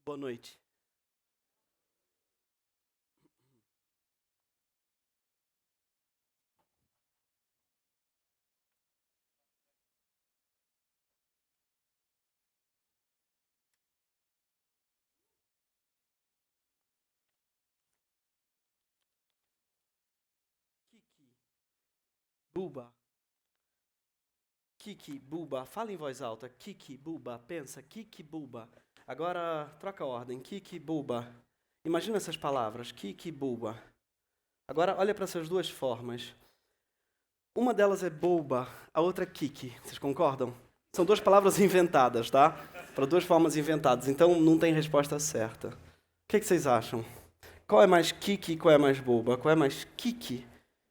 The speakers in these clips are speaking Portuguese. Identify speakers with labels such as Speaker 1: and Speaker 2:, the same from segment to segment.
Speaker 1: Boa noite. Kiki, Buba. Kiki, Buba. Fala em voz alta. Kiki, Buba. Pensa. Kiki, Buba. Agora troca a ordem. Kiki, Buba. Imagina essas palavras. Kiki, Buba. Agora olha para essas duas formas. Uma delas é Buba, a outra é Kiki. Vocês concordam? São duas palavras inventadas, tá? Para duas formas inventadas. Então não tem resposta certa. O que vocês acham? Qual é mais Kiki e qual é mais Buba? Qual é mais Kiki?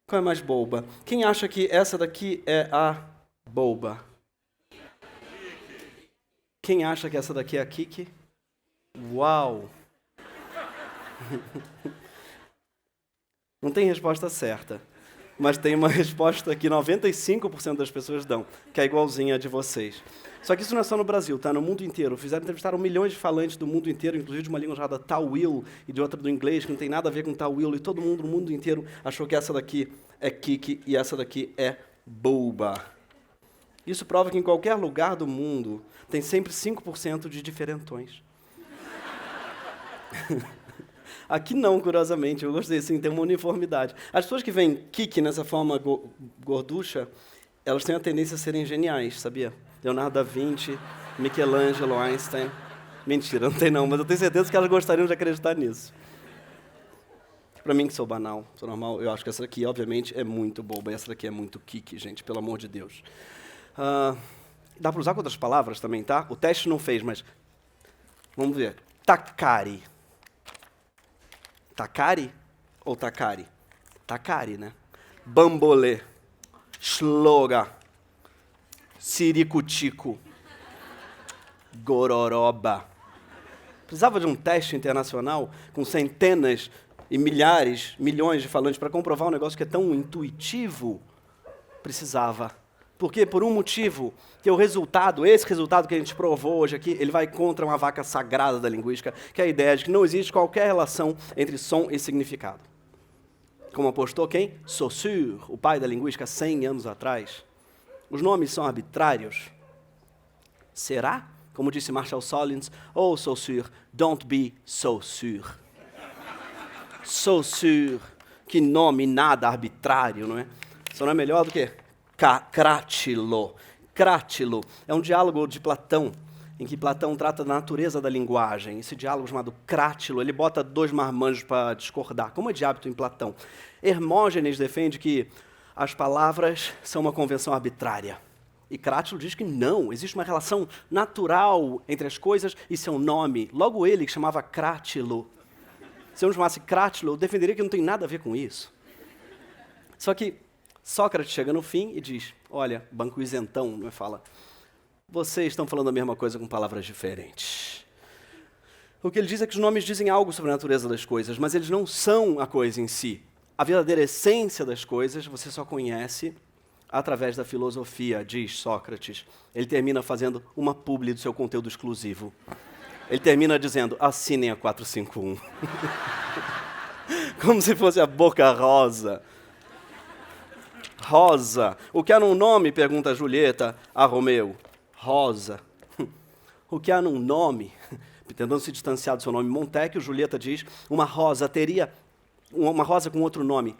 Speaker 1: Qual é mais boba? Quem acha que essa daqui é a boba? Quem acha que essa daqui é a Kiki? Uau! Não tem resposta certa, mas tem uma resposta que 95% das pessoas dão, que é igualzinha a de vocês. Só que isso não é só no Brasil, tá? No mundo inteiro. Entrevistaram milhões de falantes do mundo inteiro, inclusive de uma língua chamada Tawil e de outra do inglês, que não tem nada a ver com Tawil, e todo mundo no mundo inteiro achou que essa daqui é Kiki e essa daqui é Buba. Isso prova que em qualquer lugar do mundo tem sempre 5% de diferentões. Aqui não, curiosamente, eu gostei assim, tem uma uniformidade. As pessoas que veem Kiki nessa forma gorducha, elas têm a tendência a serem geniais, sabia? Leonardo da Vinci, Michelangelo, Einstein. Mentira, não tem não, mas eu tenho certeza que elas gostariam de acreditar nisso. Pra mim, que sou banal, sou normal, eu acho que essa daqui, obviamente, é muito boba, e essa daqui é muito Kiki, gente, pelo amor de Deus. Dá para usar com outras palavras também, tá? O teste não fez, mas... Vamos ver. Takari. Takari ou Takari? Takari, né? Bambolê. Shloga. Siricutico. Gororoba. Precisava de um teste internacional com centenas e milhares, milhões de falantes para comprovar um negócio que é tão intuitivo? Precisava. Porque, por um motivo, que o resultado, esse resultado que a gente provou hoje aqui, ele vai contra uma vaca sagrada da linguística, que é a ideia de que não existe qualquer relação entre som e significado. Como apostou quem? Saussure, o pai da linguística, 100 anos atrás. Os nomes são arbitrários. Será? Como disse Marshall Solins, oh, Saussure, don't be so sure. Saussure, que nome nada arbitrário, não é? Só não é melhor do que Crátilo. Crátilo é um diálogo de Platão, em que Platão trata da natureza da linguagem. Esse diálogo chamado Crátilo, ele bota dois marmanjos para discordar, como é de hábito em Platão. Hermógenes defende que as palavras são uma convenção arbitrária. E Crátilo diz que não, existe uma relação natural entre as coisas e seu nome. Logo ele, que chamava Crátilo. Se eu não chamasse Crátilo, eu defenderia que não tem nada a ver com isso. Só que Sócrates chega no fim e diz, olha, banco isentão, não é? Fala, vocês estão falando a mesma coisa com palavras diferentes. O que ele diz é que os nomes dizem algo sobre a natureza das coisas, mas eles não são a coisa em si. A verdadeira essência das coisas você só conhece através da filosofia, diz Sócrates. Ele termina fazendo uma publi do seu conteúdo exclusivo. Ele termina dizendo, assinem a 451. Como se fosse a Boca Rosa. Rosa. O que há num nome? Pergunta Julieta a Romeu. Rosa. O que há num nome? Tentando se distanciar do seu nome Montecchio, Julieta diz, uma rosa com outro nome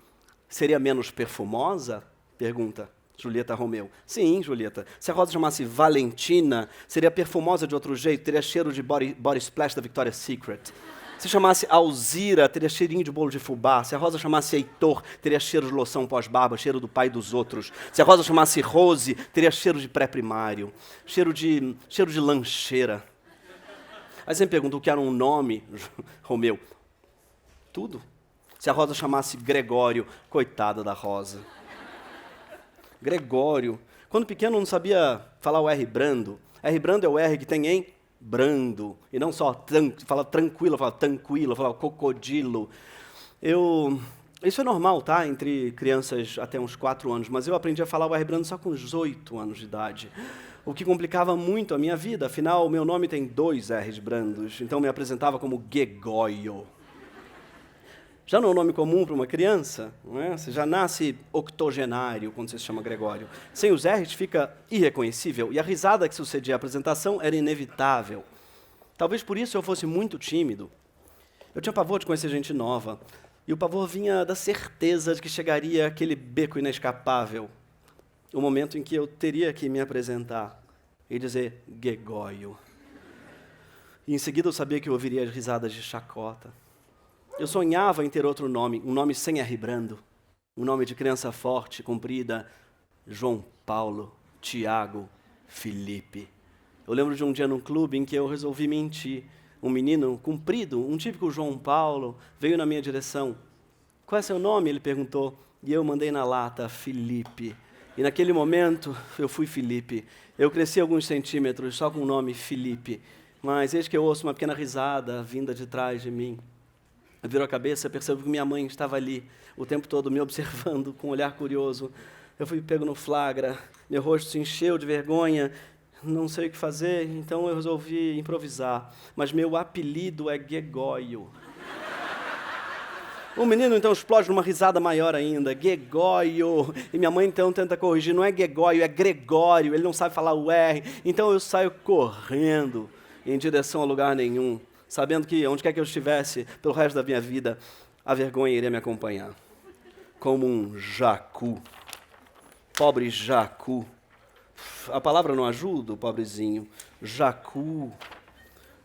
Speaker 1: seria menos perfumosa? Pergunta Julieta a Romeu. Sim, Julieta. Se a rosa chamasse Valentina, seria perfumosa de outro jeito, teria cheiro de body splash da Victoria's Secret. Se chamasse Alzira, teria cheirinho de bolo de fubá. Se a rosa chamasse Heitor, teria cheiro de loção pós-barba, cheiro do pai dos outros. Se a rosa chamasse Rose, teria cheiro de pré-primário, cheiro de lancheira. Aí você me pergunta, o que era um nome, Romeu? Tudo. Se a rosa chamasse Gregório, coitada da rosa. Gregório. Quando pequeno não sabia falar o R brando. R brando é o R que tem em brando, e não só fala tranquilo, fala tranquilo, fala cocodilo. Isso é normal, tá? Entre crianças até uns 4 anos, mas eu aprendi a falar o R brando só com uns 8 anos de idade. o que complicava muito a minha vida, afinal, o meu nome tem 2 R's brandos, então me apresentava como Gregório. Já não é um nome comum para uma criança, não é? Você já nasce octogenário quando você se chama Gregório. Sem os R's fica irreconhecível, e a risada que sucedia à apresentação era inevitável. Talvez por isso eu fosse muito tímido. Eu tinha pavor de conhecer gente nova, e o pavor vinha da certeza de que chegaria aquele beco inescapável, o momento em que eu teria que me apresentar e dizer Gregório. E em seguida eu sabia que eu ouviria as risadas de chacota. Eu sonhava em ter outro nome, um nome sem R brando, um nome de criança forte, comprida, João Paulo, Tiago, Felipe. Eu lembro de um dia num clube em que eu resolvi mentir. Um menino comprido, um típico João Paulo, veio na minha direção. Qual é seu nome? Ele perguntou. E eu mandei na lata, Felipe. E naquele momento, eu fui Felipe. Eu cresci alguns centímetros só com o nome Felipe. Mas eis que eu ouço uma pequena risada vinda de trás de mim. Eu viro a cabeça e percebo que minha mãe estava ali, o tempo todo me observando com um olhar curioso. Eu fui pego no flagra, meu rosto se encheu de vergonha, não sei o que fazer, então eu resolvi improvisar. Mas meu apelido é Gregório. O menino então explode numa risada maior ainda, Gregório. E minha mãe então tenta corrigir, não é Gregório, é Gregório, ele não sabe falar o R. Então eu saio correndo em direção a lugar nenhum, sabendo que onde quer que eu estivesse, pelo resto da minha vida, a vergonha iria me acompanhar. Como um jacu. Pobre jacu. A palavra não ajuda, o pobrezinho. Jacu.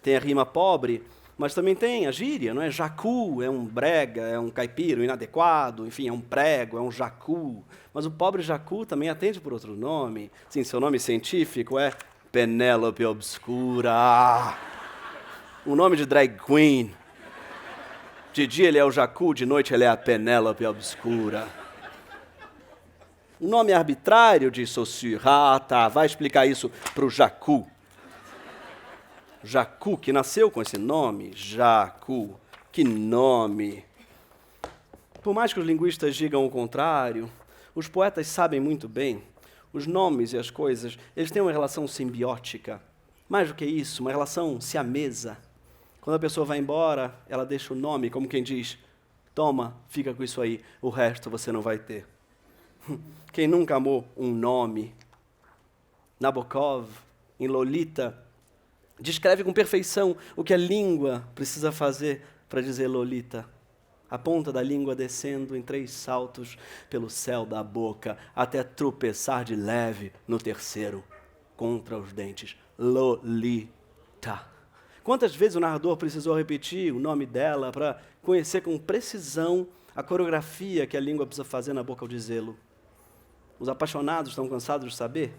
Speaker 1: Tem a rima pobre, mas também tem a gíria, não é? Jacu é um brega, é um caipira, um inadequado, enfim, é um prego, é um jacu. Mas o pobre jacu também atende por outro nome. Sim, seu nome científico é Penélope Obscura. O nome de drag queen. De dia ele é o jacu, de noite ele é a Penélope Obscura. Um nome arbitrário de Saussure. Ah, tá, vai explicar isso para o jacu. Jacu, que nasceu com esse nome. Jacu, que nome. Por mais que os linguistas digam o contrário, os poetas sabem muito bem, os nomes e as coisas, eles têm uma relação simbiótica. Mais do que isso, uma relação siamesa. Quando a pessoa vai embora, ela deixa o nome, como quem diz, toma, fica com isso aí, o resto você não vai ter. Quem nunca amou um nome? Nabokov, em Lolita, descreve com perfeição o que a língua precisa fazer para dizer Lolita. A ponta da língua descendo em 3 saltos pelo céu da boca, até tropeçar de leve no terceiro, contra os dentes. Lolita. Quantas vezes o narrador precisou repetir o nome dela para conhecer com precisão a coreografia que a língua precisa fazer na boca ao dizê-lo? Os apaixonados estão cansados de saber?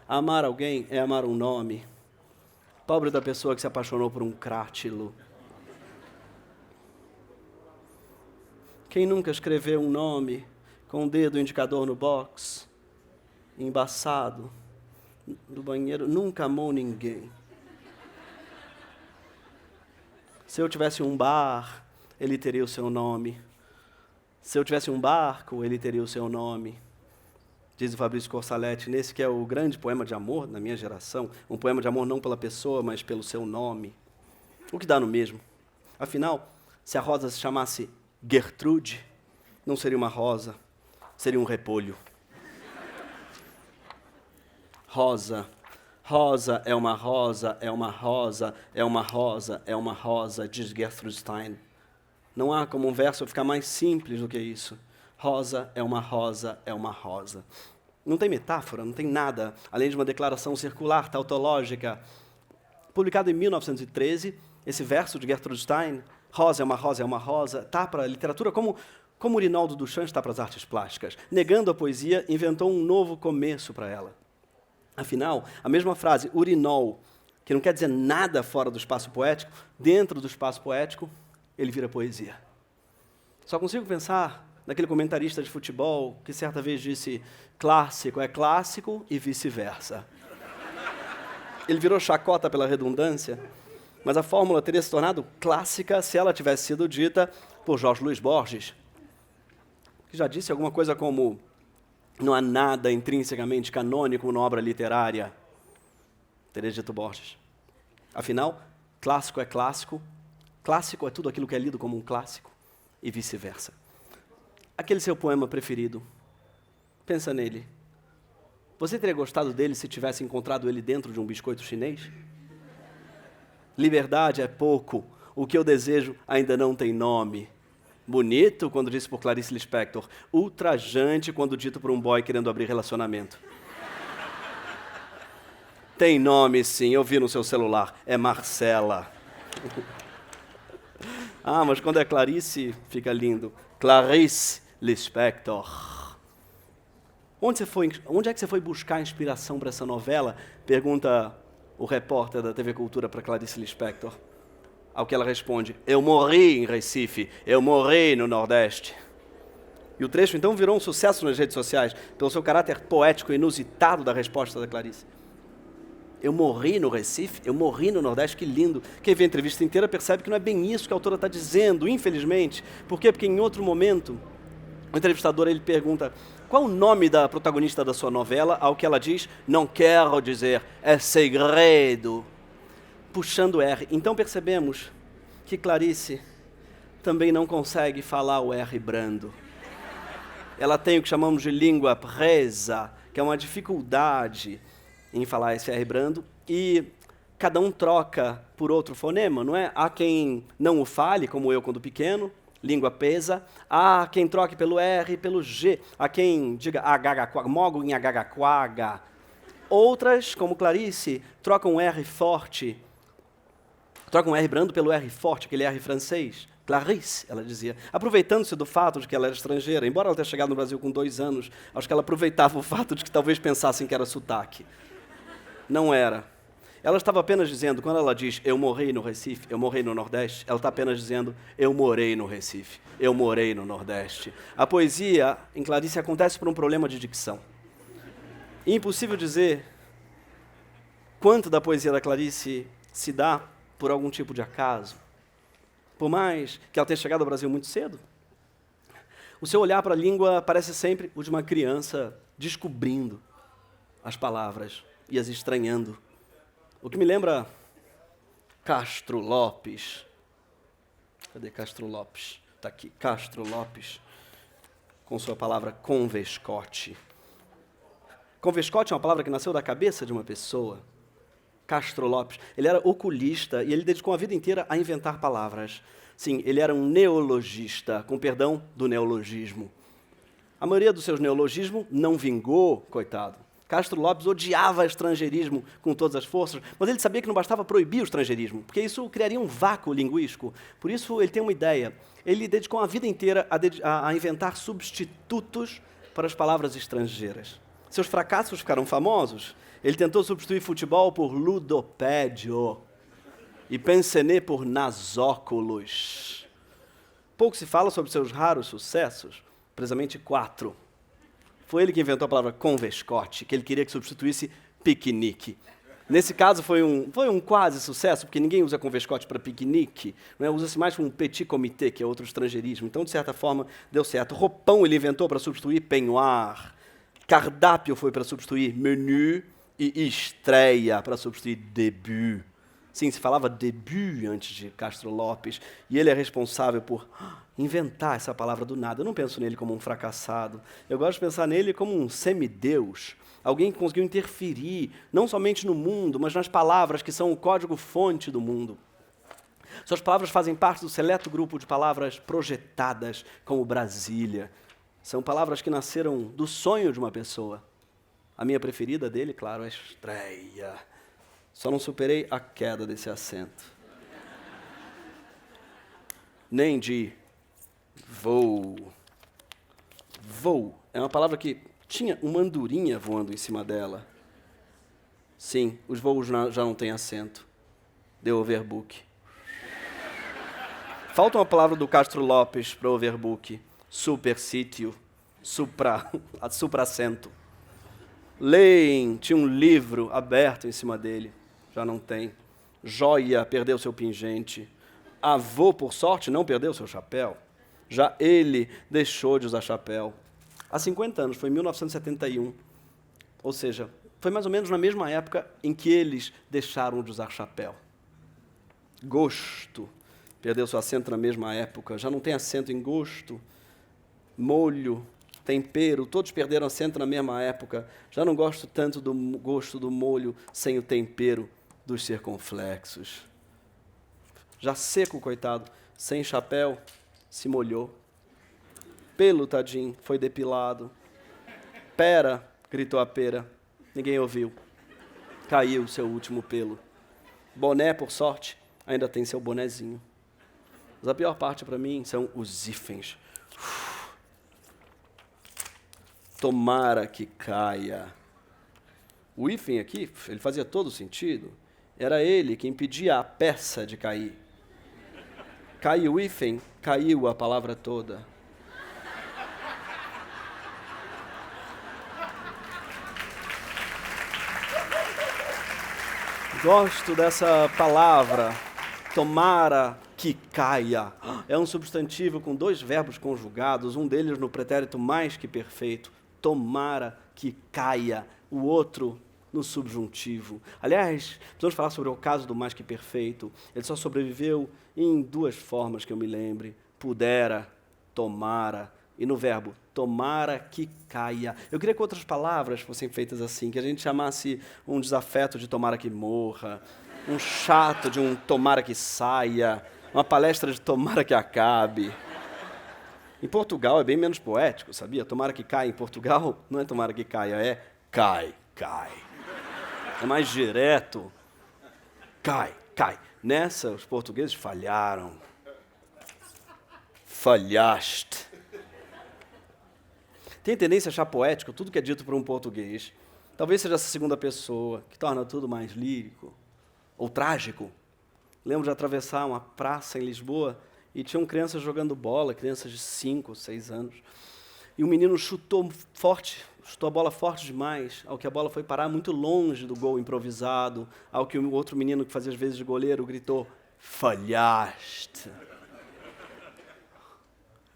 Speaker 1: Amar alguém é amar um nome. Pobre da pessoa que se apaixonou por um crátilo. Quem nunca escreveu um nome com o dedo indicador no box, embaçado, no banheiro, nunca amou ninguém. Se eu tivesse um bar, ele teria o seu nome. Se eu tivesse um barco, ele teria o seu nome. Diz o Fabrício Corsaletti, nesse que é o grande poema de amor na minha geração, um poema de amor não pela pessoa, mas pelo seu nome. O que dá no mesmo. Afinal, se a rosa se chamasse Gertrude, não seria uma rosa, seria um repolho. Rosa. Rosa é uma rosa, é uma rosa, é uma rosa, é uma rosa, diz Gertrude Stein. Não há como um verso ficar mais simples do que isso. Rosa é uma rosa, é uma rosa. Não tem metáfora, não tem nada, além de uma declaração circular, tautológica. Publicado em 1913, esse verso de Gertrude Stein, rosa é uma rosa, é uma rosa, está para a literatura como o Rinaldo Duchamp está para as artes plásticas. Negando a poesia, inventou um novo começo para ela. Afinal, a mesma frase, urinol, que não quer dizer nada fora do espaço poético, dentro do espaço poético, ele vira poesia. Só consigo pensar naquele comentarista de futebol que certa vez disse clássico é clássico e vice-versa. Ele virou chacota pela redundância, mas a fórmula teria se tornado clássica se ela tivesse sido dita por Jorge Luiz Borges, que já disse alguma coisa como: não há nada intrinsecamente canônico na obra literária. teria dito Borges. Afinal, clássico é clássico, clássico é tudo aquilo que é lido como um clássico, e vice-versa. Aquele seu poema preferido, pensa nele. Você teria gostado dele se tivesse encontrado ele dentro de um biscoito chinês? Liberdade é pouco, o que eu desejo ainda não tem nome. Bonito, quando disse por Clarice Lispector. Ultrajante, quando dito por um boy querendo abrir relacionamento. Tem nome, sim, eu vi no seu celular. É Marcela. Ah, mas quando é Clarice, fica lindo. Clarice Lispector. Onde é que você foi buscar inspiração para essa novela? Pergunta o repórter da TV Cultura para Clarice Lispector. Ao que ela responde, eu morri em Recife, eu morri no Nordeste. E o trecho então virou um sucesso nas redes sociais, pelo seu caráter poético e inusitado da resposta da Clarice. Eu morri no Recife, eu morri no Nordeste, que lindo. Quem vê a entrevista inteira percebe que não é bem isso que a autora está dizendo, infelizmente. Por quê? Porque em outro momento, o entrevistador ele pergunta, qual o nome da protagonista da sua novela? Ao que ela diz, não quero dizer, é segredo. Puxando R. Então percebemos que Clarice também não consegue falar o R brando. Ela tem o que chamamos de língua presa, que é uma dificuldade em falar esse R brando, e cada um troca por outro fonema, não é? Há quem não o fale, como eu quando pequeno, língua pesa. Há quem troque pelo R e pelo G. Há quem diga agagaquaga, mogo em agagaquaga. Outras, como Clarice, trocam R forte, trocam um R brando pelo R forte, aquele R francês. Clarice, ela dizia, aproveitando-se do fato de que ela era estrangeira, embora ela tenha chegado no Brasil com 2 anos, acho que ela aproveitava o fato de que talvez pensassem que era sotaque. Não era. Ela estava apenas dizendo, quando ela diz, eu morei no Recife, eu morei no Nordeste, ela está apenas dizendo, eu morei no Recife, eu morei no Nordeste. A poesia, em Clarice, acontece por um problema de dicção. E é impossível dizer quanto da poesia da Clarice se dá por algum tipo de acaso. Por mais que ela tenha chegado ao Brasil muito cedo, o seu olhar para a língua parece sempre o de uma criança descobrindo as palavras e as estranhando. O que me lembra Castro Lopes. Cadê Castro Lopes? Está aqui, Castro Lopes, com sua palavra convescote. Convescote é uma palavra que nasceu da cabeça de uma pessoa. Castro Lopes, ele era oculista e ele dedicou a vida inteira a inventar palavras. Sim, ele era um neologista, com perdão do neologismo. A maioria dos seus neologismos não vingou, coitado. Castro Lopes odiava estrangeirismo com todas as forças, mas ele sabia que não bastava proibir o estrangeirismo, porque isso criaria um vácuo linguístico. Por isso, ele tem uma ideia. Ele dedicou a vida inteira a inventar substitutos para as palavras estrangeiras. Seus fracassos ficaram famosos. Ele tentou substituir futebol por ludopédio e pensené por nasóculos. Pouco se fala sobre seus raros sucessos, precisamente 4. Foi ele que inventou a palavra convescote, que ele queria que substituísse piquenique. Nesse caso foi um quase sucesso, porque ninguém usa convescote para piquenique, não é? Usa-se mais para um petit comité, que é outro estrangeirismo. Então, de certa forma, deu certo. Roupão ele inventou para substituir peignoir. Cardápio foi para substituir menu e estreia para substituir début. Sim, se falava début antes de Castro Lopes, e ele é responsável por inventar essa palavra do nada. Eu não penso nele como um fracassado. Eu gosto de pensar nele como um semideus, alguém que conseguiu interferir, não somente no mundo, mas nas palavras que são o código-fonte do mundo. Suas palavras fazem parte do seleto grupo de palavras projetadas, como Brasília. São palavras que nasceram do sonho de uma pessoa. A minha preferida dele, claro, é estreia. Só não superei a queda desse acento. Nem de voo. Voo é uma palavra que tinha uma andorinha voando em cima dela. Sim, os voos já não têm acento. Deu overbook. Falta uma palavra do Castro Lopes para overbook. Supersítio. Supracento. Leem, tinha um livro aberto em cima dele. Já não tem. Joia perdeu seu pingente. Avô, por sorte, não perdeu seu chapéu. Já ele deixou de usar chapéu. Há 50 anos, foi em 1971. Ou seja, Foi mais ou menos na mesma época em que eles deixaram de usar chapéu. Gosto perdeu seu acento na mesma época, já não tem acento em gosto. Molho, tempero, todos perderam acento na mesma época. Já não gosto tanto do gosto do molho sem o tempero dos circunflexos. Já seco, coitado, sem chapéu, se molhou. Pelo, tadinho, foi depilado. Pera, gritou a pera. Ninguém ouviu. Caiu seu último pelo. Boné, por sorte, ainda tem seu bonezinho. Mas a pior parte para mim são os hífens. Tomara que caia. O hífen aqui, ele fazia todo sentido. Era ele quem impedia a peça de cair. Caiu o hífen, caiu a palavra toda. Gosto dessa palavra, tomara que caia. É um substantivo com 2 verbos conjugados, um deles no pretérito mais que perfeito. Tomara que caia. O outro no subjuntivo. Aliás, precisamos falar sobre o caso do mais que perfeito. Ele só sobreviveu em 2 formas que eu me lembre. Pudera, tomara. E no verbo, tomara que caia. Eu queria que outras palavras fossem feitas assim, que a gente chamasse um desafeto de tomara que morra, um chato de um tomara que saia, uma palestra de tomara que acabe. Em Portugal é bem menos poético, sabia? Tomara que caia em Portugal não é tomara que caia, é cai, cai. É mais direto. Cai, cai. Nessa, os portugueses falharam. Falhaste. Tem tendência a achar poético tudo que é dito por um português. Talvez seja essa segunda pessoa, que torna tudo mais lírico ou trágico. Lembro de atravessar uma praça em Lisboa e tinham crianças jogando bola, crianças de 5, 6 anos. E um menino chutou a bola forte demais, ao que a bola foi parar muito longe do gol improvisado, ao que o outro menino que fazia as vezes de goleiro gritou, falhaste.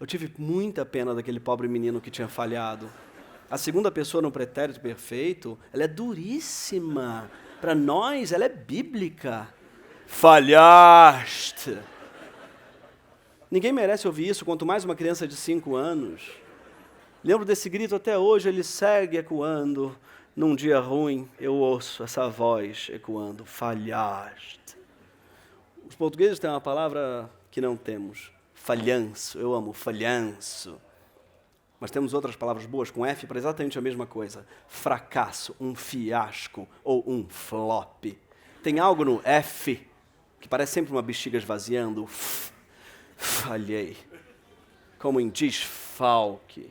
Speaker 1: Eu tive muita pena daquele pobre menino que tinha falhado. A segunda pessoa no pretérito perfeito, ela é duríssima. Para nós, ela é bíblica. Falhaste. Ninguém merece ouvir isso, quanto mais uma criança de 5 anos. Lembro desse grito até hoje, ele segue ecoando. Num dia ruim, eu ouço essa voz ecoando. Falhaste. Os portugueses têm uma palavra que não temos. Falhanço, eu amo falhanço. Mas temos outras palavras boas com F para exatamente a mesma coisa. Fracasso, um fiasco ou um flop. Tem algo no F que parece sempre uma bexiga esvaziando. Falhei. Como em desfalque.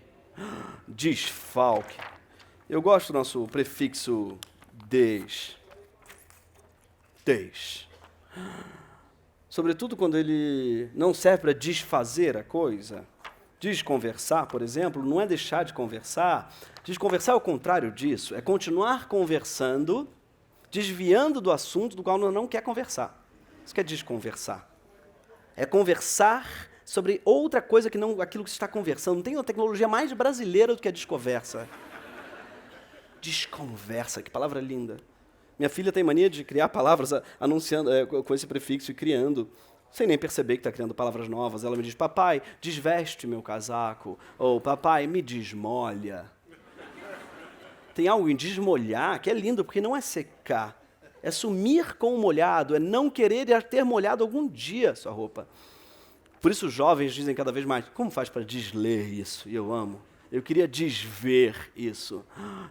Speaker 1: Desfalque. Eu gosto do nosso prefixo des. Des. Sobretudo quando ele não serve para desfazer a coisa. Desconversar, por exemplo, não é deixar de conversar. Desconversar é o contrário disso. É continuar conversando, desviando do assunto do qual não quer conversar. Isso que é desconversar. É conversar sobre outra coisa que não aquilo que se está conversando. Não tem uma tecnologia mais brasileira do que a desconversa. Desconversa, que palavra linda. Minha filha tem mania de criar palavras anunciando com esse prefixo e criando, sem nem perceber que está criando palavras novas. Ela me diz, papai, desveste meu casaco. Ou, papai, me desmolha. Tem algo em desmolhar que é lindo, porque não é secar. É sumir com o molhado, é não querer ter molhado algum dia sua roupa. Por isso os jovens dizem cada vez mais, como faz para desler isso? E eu amo. Eu queria desver isso.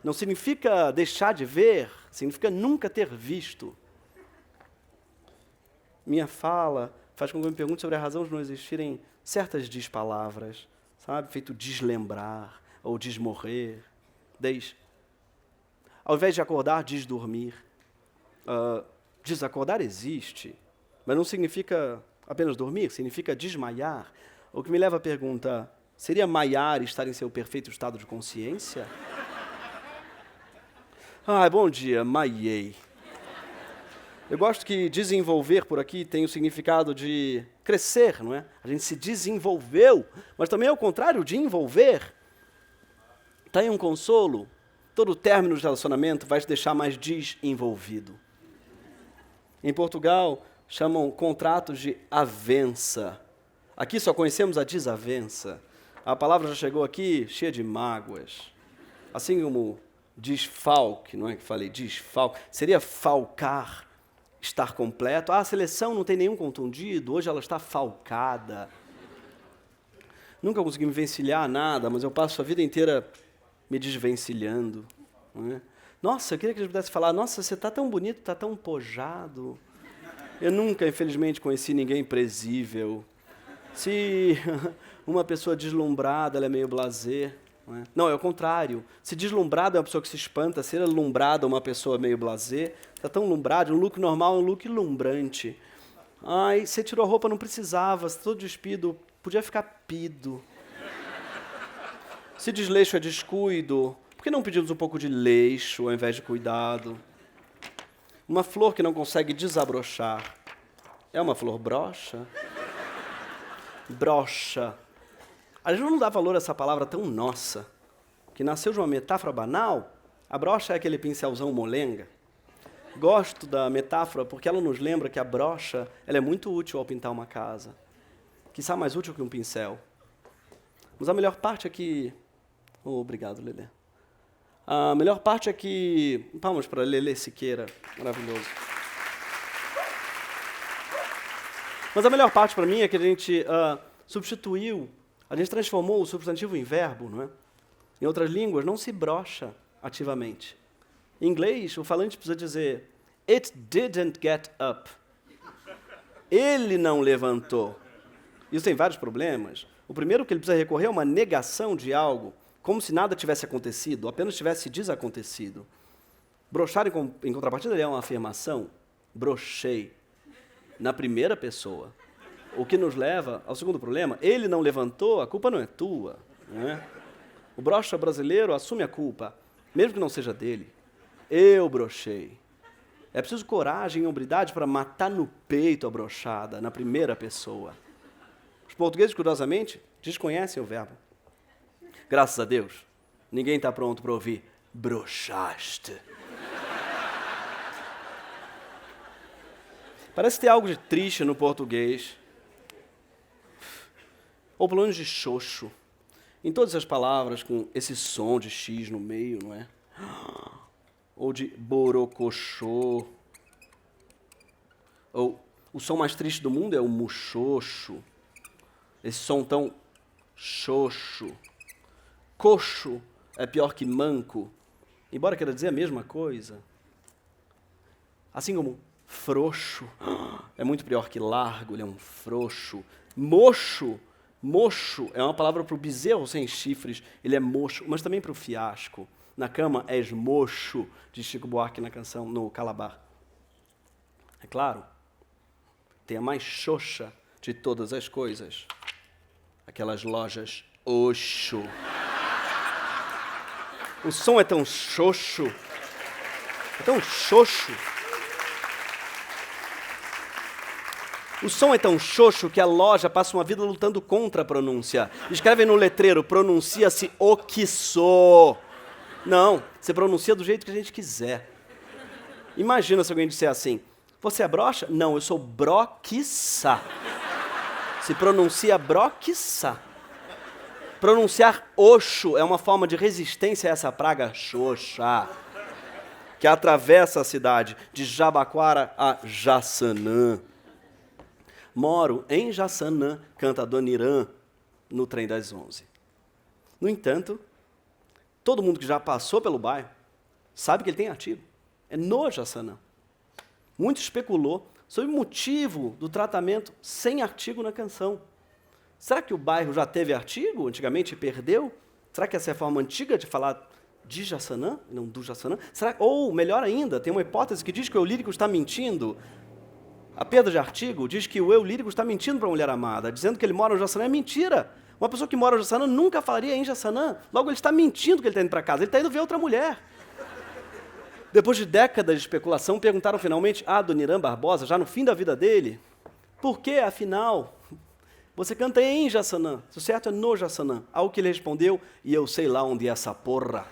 Speaker 1: Não significa deixar de ver, significa nunca ter visto. Minha fala faz com que eu me pergunte sobre a razão de não existirem certas despalavras, sabe? Feito deslembrar ou desmorrer. Ao invés de acordar, desdormir. Desacordar existe, mas não significa apenas dormir, significa desmaiar. O que me leva à pergunta, seria maiar estar em seu perfeito estado de consciência? Bom dia, maiei. Eu gosto que desenvolver por aqui tem o significado de crescer, não é? A gente se desenvolveu, mas também é o contrário de envolver. Está aí um consolo. todo término de relacionamento vai te deixar mais desenvolvido. Em Portugal, chamam contratos de avença. Aqui só conhecemos a desavença. A palavra já chegou aqui cheia de mágoas. Assim como desfalque, não é que falei desfalque? Seria falcar, estar completo. A seleção não tem nenhum contundido, hoje ela está falcada. Nunca consegui me vencilhar nada, mas eu passo a vida inteira me desvencilhando. Não é? Nossa, eu queria que eles pudessem falar, nossa, você está tão bonito, está tão pojado. Eu nunca, infelizmente, conheci ninguém presível. Se uma pessoa deslumbrada, ela é meio blasé. Não é? Não, é o contrário. Se deslumbrada é uma pessoa que se espanta, se lumbrada é uma pessoa meio blasé. Está tão lumbrado, um look normal é um look lumbrante. Ai, você tirou a roupa, não precisava, você todo despido, podia ficar pido. Se desleixo é descuido, por que não pedimos um pouco de leixo ao invés de cuidado? Uma flor que não consegue desabrochar é uma flor broxa? Brocha. A gente não dá valor a essa palavra tão nossa, que nasceu de uma metáfora banal. A brocha é aquele pincelzão molenga. Gosto da metáfora porque ela nos lembra que a brocha ela é muito útil ao pintar uma casa. Quiçá mais útil que um pincel. Mas a melhor parte é que... Oh, obrigado, Lelê. A melhor parte é que... Palmas para Lelê Siqueira, maravilhoso. Mas a melhor parte para mim é que a gente substituiu, a gente transformou o substantivo em verbo, não é? Em outras línguas, não se brocha ativamente. Em inglês, o falante precisa dizer It didn't get up. Ele não levantou. Isso tem vários problemas. O primeiro que ele precisa recorrer é uma negação de algo, como se nada tivesse acontecido, apenas tivesse desacontecido. Brochar, em contrapartida, é uma afirmação. Brochei. Na primeira pessoa. O que nos leva ao segundo problema. Ele não levantou, a culpa não é tua. Não é? O brocha brasileiro assume a culpa, mesmo que não seja dele. Eu brochei. É preciso coragem e hombridade para matar no peito a brochada, na primeira pessoa. Os portugueses, curiosamente, desconhecem o verbo. Graças a Deus, ninguém está pronto para ouvir brochaste. Parece ter algo de triste no português, ou pelo menos de xoxo, em todas as palavras com esse som de X no meio, não é? Ou de borocochô, ou o som mais triste do mundo é o muxoxo, esse som tão xoxo. Coxo é pior que manco, embora queira dizer a mesma coisa. Assim como frouxo é muito pior que largo, ele é um frouxo. Mocho, mocho é uma palavra para o bezerro sem chifres, ele é mocho, mas também para o fiasco. Na cama és mocho, diz Chico Buarque na canção, no Calabar. É claro, tem a mais xoxa de todas as coisas. Aquelas lojas Oxo. O som é tão xoxo, é tão xoxo. O som é tão xoxo que a loja passa uma vida lutando contra a pronúncia. Escrevem no letreiro, pronuncia-se oquiçô. Não, você pronuncia do jeito que a gente quiser. Imagina se alguém disser assim, você é broxa? Não, eu sou broquiçá. Se pronuncia broquiçá. Pronunciar Oxo é uma forma de resistência a essa praga xoxa, que atravessa a cidade de Jabaquara a Jaçanã. Moro em Jaçanã, canta Dona Irã, no Trem das 11. No entanto, todo mundo que já passou pelo bairro sabe que ele tem artigo. É no Jaçanã. Muito especulou sobre o motivo do tratamento sem artigo na canção. Será que o bairro já teve artigo, antigamente e perdeu? Será que essa é a forma antiga de falar de Jaçanã, não do Jaçanã? Ou, melhor ainda, tem uma hipótese que diz que o eu lírico está mentindo. A perda de artigo diz que o eu lírico está mentindo para a mulher amada, dizendo que ele mora no Jaçanã. É mentira. Uma pessoa que mora no Jaçanã nunca falaria em Jaçanã. Logo, ele está mentindo que ele está indo para casa. Ele está indo ver outra mulher. Depois de décadas de especulação, perguntaram finalmente a Dona Irã Barbosa, já no fim da vida dele, por que, afinal, você canta em Jaçanã? Se o certo é no Jaçanã. Ao que ele respondeu, e eu sei lá onde é essa porra.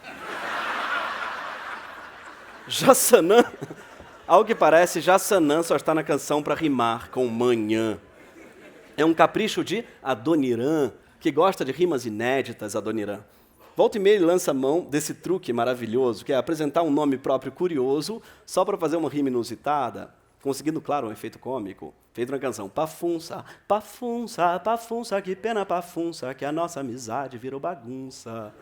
Speaker 1: Jassanã, ao que parece, Jassanã só está na canção para rimar com manhã. É um capricho de Adoniran, que gosta de rimas inéditas, Adoniran. Volta e meia ele lança mão desse truque maravilhoso, que é apresentar um nome próprio curioso só para fazer uma rima inusitada, conseguindo, claro, um efeito cômico. Feito na canção, pafunça, pafunça, pafunça, que pena pafunça, que a nossa amizade virou bagunça.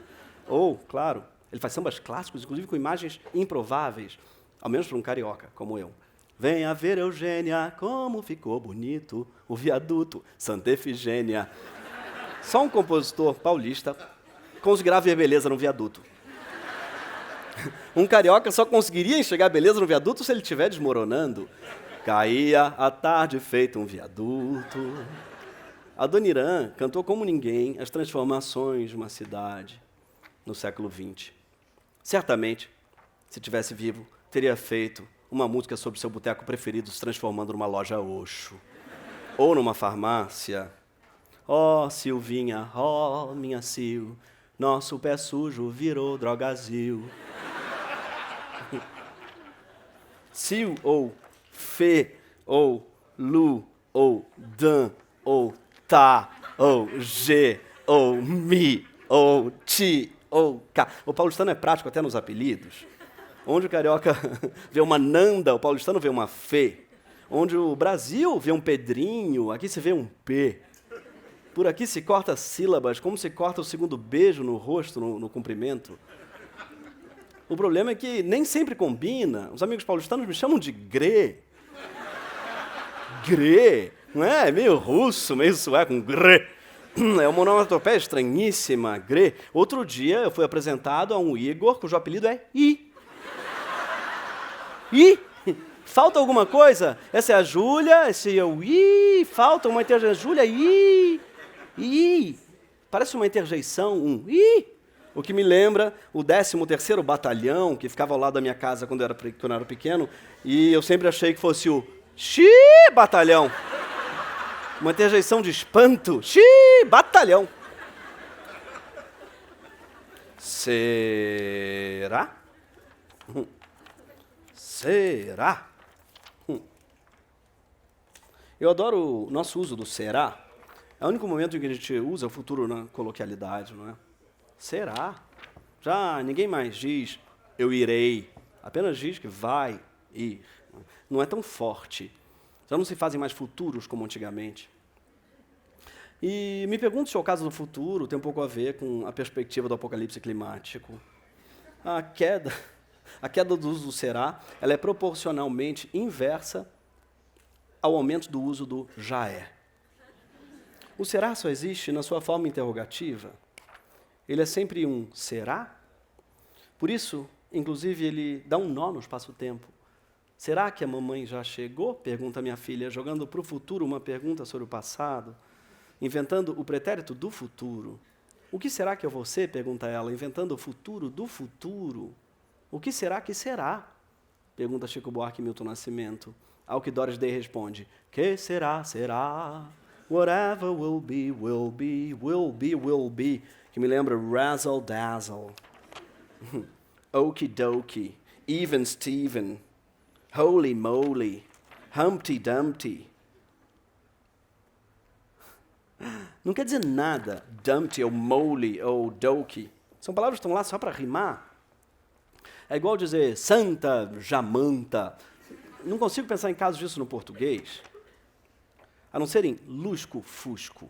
Speaker 1: Ou, claro, ele faz sambas clássicos, inclusive com imagens improváveis, ao menos para um carioca, como eu. Venha ver, Eugênia, como ficou bonito o viaduto Santa Efigênia. Só um compositor paulista conseguirá ver beleza no viaduto. Um carioca só conseguiria enxergar beleza no viaduto se ele estiver desmoronando. Caía a tarde feito um viaduto. Adoniran cantou como ninguém as transformações de uma cidade no século XX. Certamente, se tivesse vivo, teria feito uma música sobre seu boteco preferido se transformando numa loja Oxo. Ou numa farmácia. Ó, Silvinha, ó, minha Sil, nosso pé sujo virou drogazil. Sil ou Fê ou Lu ou Dan ou Tá ou G ou Mi ou Ti ou K. O paulistano é prático até nos apelidos. Onde o carioca vê uma Nanda, o paulistano vê uma Fê. Onde o Brasil vê um Pedrinho, aqui se vê um P. Por aqui se corta sílabas, como se corta o segundo beijo no rosto, no cumprimento. O problema é que nem sempre combina. Os amigos paulistanos me chamam de Grê. Grê, não é? É meio russo, meio sueco, um Grê. É uma onomatopeia estranhíssima, Grê. Outro dia eu fui apresentado a um Igor, cujo apelido é I. I? Falta alguma coisa? Essa é a Júlia, esse é o I. Falta uma interjeição. Júlia, I. I. Parece uma interjeição, um I. O que me lembra o 13º Batalhão, que ficava ao lado da minha casa quando eu era pequeno, e eu sempre achei que fosse o Xi Batalhão. Uma interjeição de espanto. Xi Batalhão. Será? Será? Eu adoro o nosso uso do será. É o único momento em que a gente usa o futuro na coloquialidade, não é? Será? Já ninguém mais diz eu irei. Apenas diz que vai ir. Não é tão forte. Já não se fazem mais futuros como antigamente. E me pergunto se o caso do futuro tem um pouco a ver com a perspectiva do apocalipse climático. A queda do uso do será, ela é proporcionalmente inversa ao aumento do uso do já é. O será só existe na sua forma interrogativa. Ele é sempre um será. Por isso, inclusive, ele dá um nó no espaço-tempo. Será que a mamãe já chegou? Pergunta minha filha, jogando para o futuro uma pergunta sobre o passado, inventando o pretérito do futuro. O que será que é você? Pergunta ela, inventando o futuro do futuro. O que será que será? Pergunta Chico Buarque e Milton Nascimento. Ao que Doris Day responde, que será, será, whatever will be, will be, will be, will be, que me lembra Razzle Dazzle, Okie Dokie, Even Steven, Holy Moly, Humpty Dumpty. Não quer dizer nada, Dumpty ou Moly ou Dokie. São palavras que estão lá só para rimar. É igual dizer Santa Jamanta. Não consigo pensar em casos disso no português, a não ser em lusco-fusco.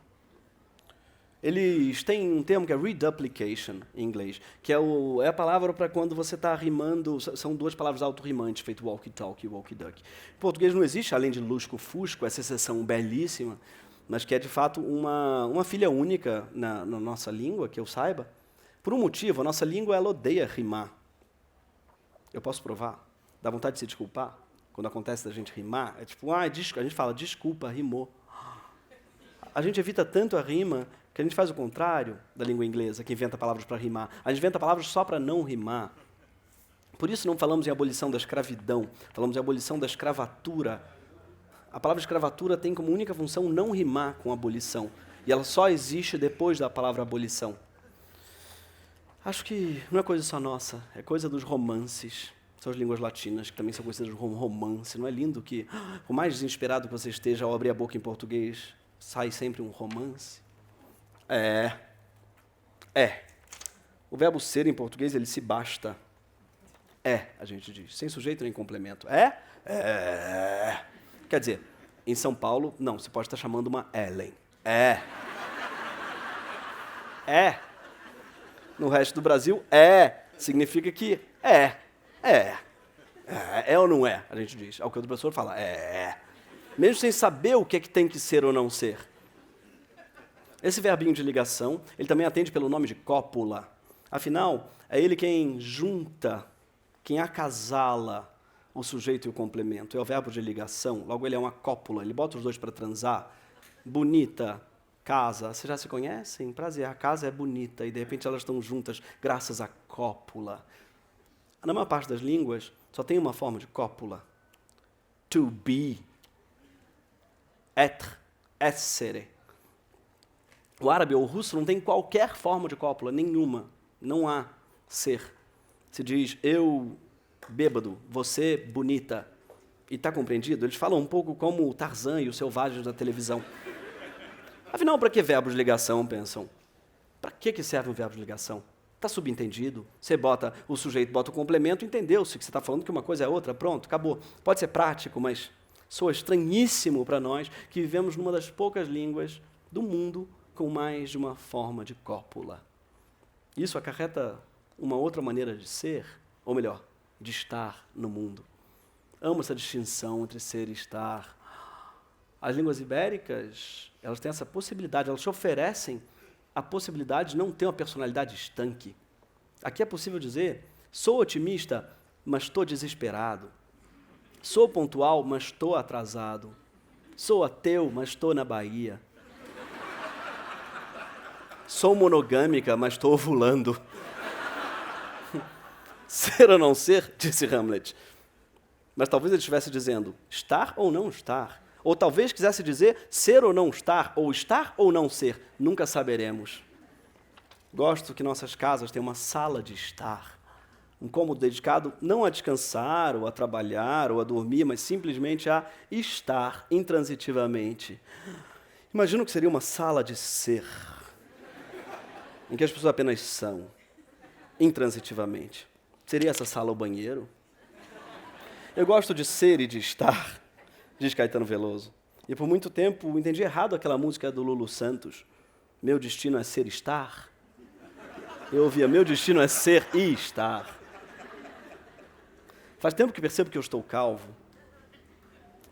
Speaker 1: Eles têm um termo que é reduplication, em inglês, que é a palavra para quando você está rimando, são duas palavras autorrimantes, feito walkie-talkie e walkie-duck. Em português não existe, além de lusco-fusco, essa exceção belíssima, mas que é, de fato, uma filha única na nossa língua, que eu saiba. Por um motivo, a nossa língua ela odeia rimar. Eu posso provar? Dá vontade de se desculpar? Quando acontece da gente rimar, é tipo, a gente fala, desculpa, rimou. A gente evita tanto a rima que a gente faz o contrário da língua inglesa, que inventa palavras para rimar. A gente inventa palavras só para não rimar. Por isso não falamos em abolição da escravidão, falamos em abolição da escravatura. A palavra escravatura tem como única função não rimar com abolição. E ela só existe depois da palavra abolição. Acho que não é coisa só nossa, é coisa dos romances. são as línguas latinas, que também são conhecidas como romance. Não é lindo que, por mais desesperado que você esteja ao abrir a boca em português, sai sempre um romance? É. O verbo ser em português, ele se basta. A gente diz, sem sujeito nem complemento. É. Quer dizer, em São Paulo, não, você pode estar chamando uma Ellen. É. No resto do Brasil, significa que é ou não é, a gente diz. Ao que o professor fala, mesmo sem saber o que é que tem que ser ou não ser. Esse verbinho de ligação, ele também atende pelo nome de cópula. Afinal, é ele quem junta, quem acasala o sujeito e o complemento. É o verbo de ligação, logo ele é uma cópula, ele bota os dois para transar. Bonita, casa, vocês já se conhecem? Prazer, a casa é bonita e de repente elas estão juntas graças à cópula. Na maior parte das línguas, só tem uma forma de cópula. To be. Être. Essere. O árabe ou o russo não tem qualquer forma de cópula, nenhuma. Não há ser. Se diz eu bêbado, você bonita. E está compreendido? Eles falam um pouco como o Tarzan e os selvagens da televisão. Afinal, para que verbo de ligação, pensam? Para que serve um verbo de ligação? Está subentendido. Você bota o sujeito, bota o complemento, entendeu-se que você está falando que uma coisa é outra, pronto, acabou. Pode ser prático, mas soa estranhíssimo para nós que vivemos numa das poucas línguas do mundo com mais de uma forma de cópula. Isso acarreta uma outra maneira de ser, ou melhor, de estar no mundo. Amo essa distinção entre ser e estar. As línguas ibéricas, elas têm essa possibilidade, elas te oferecem a possibilidade de não ter uma personalidade estanque. Aqui é possível dizer, sou otimista, mas estou desesperado. Sou pontual, mas estou atrasado. Sou ateu, mas estou na Bahia. Sou monogâmica, mas estou ovulando. Ser ou não ser, disse Hamlet. Mas talvez ele estivesse dizendo, estar ou não estar. Ou talvez quisesse dizer ser ou não estar, ou estar ou não ser. Nunca saberemos. Gosto que nossas casas tenham uma sala de estar. Um cômodo dedicado não a descansar, ou a trabalhar, ou a dormir, mas simplesmente a estar intransitivamente. Imagino que seria uma sala de ser, em que as pessoas apenas são, intransitivamente. Seria essa sala o banheiro? Eu gosto de ser e de estar, diz Caetano Veloso. E por muito tempo entendi errado aquela música do Lulu Santos. Meu destino é ser e estar. Eu ouvia, meu destino é ser e estar. Faz tempo que percebo que eu estou calvo.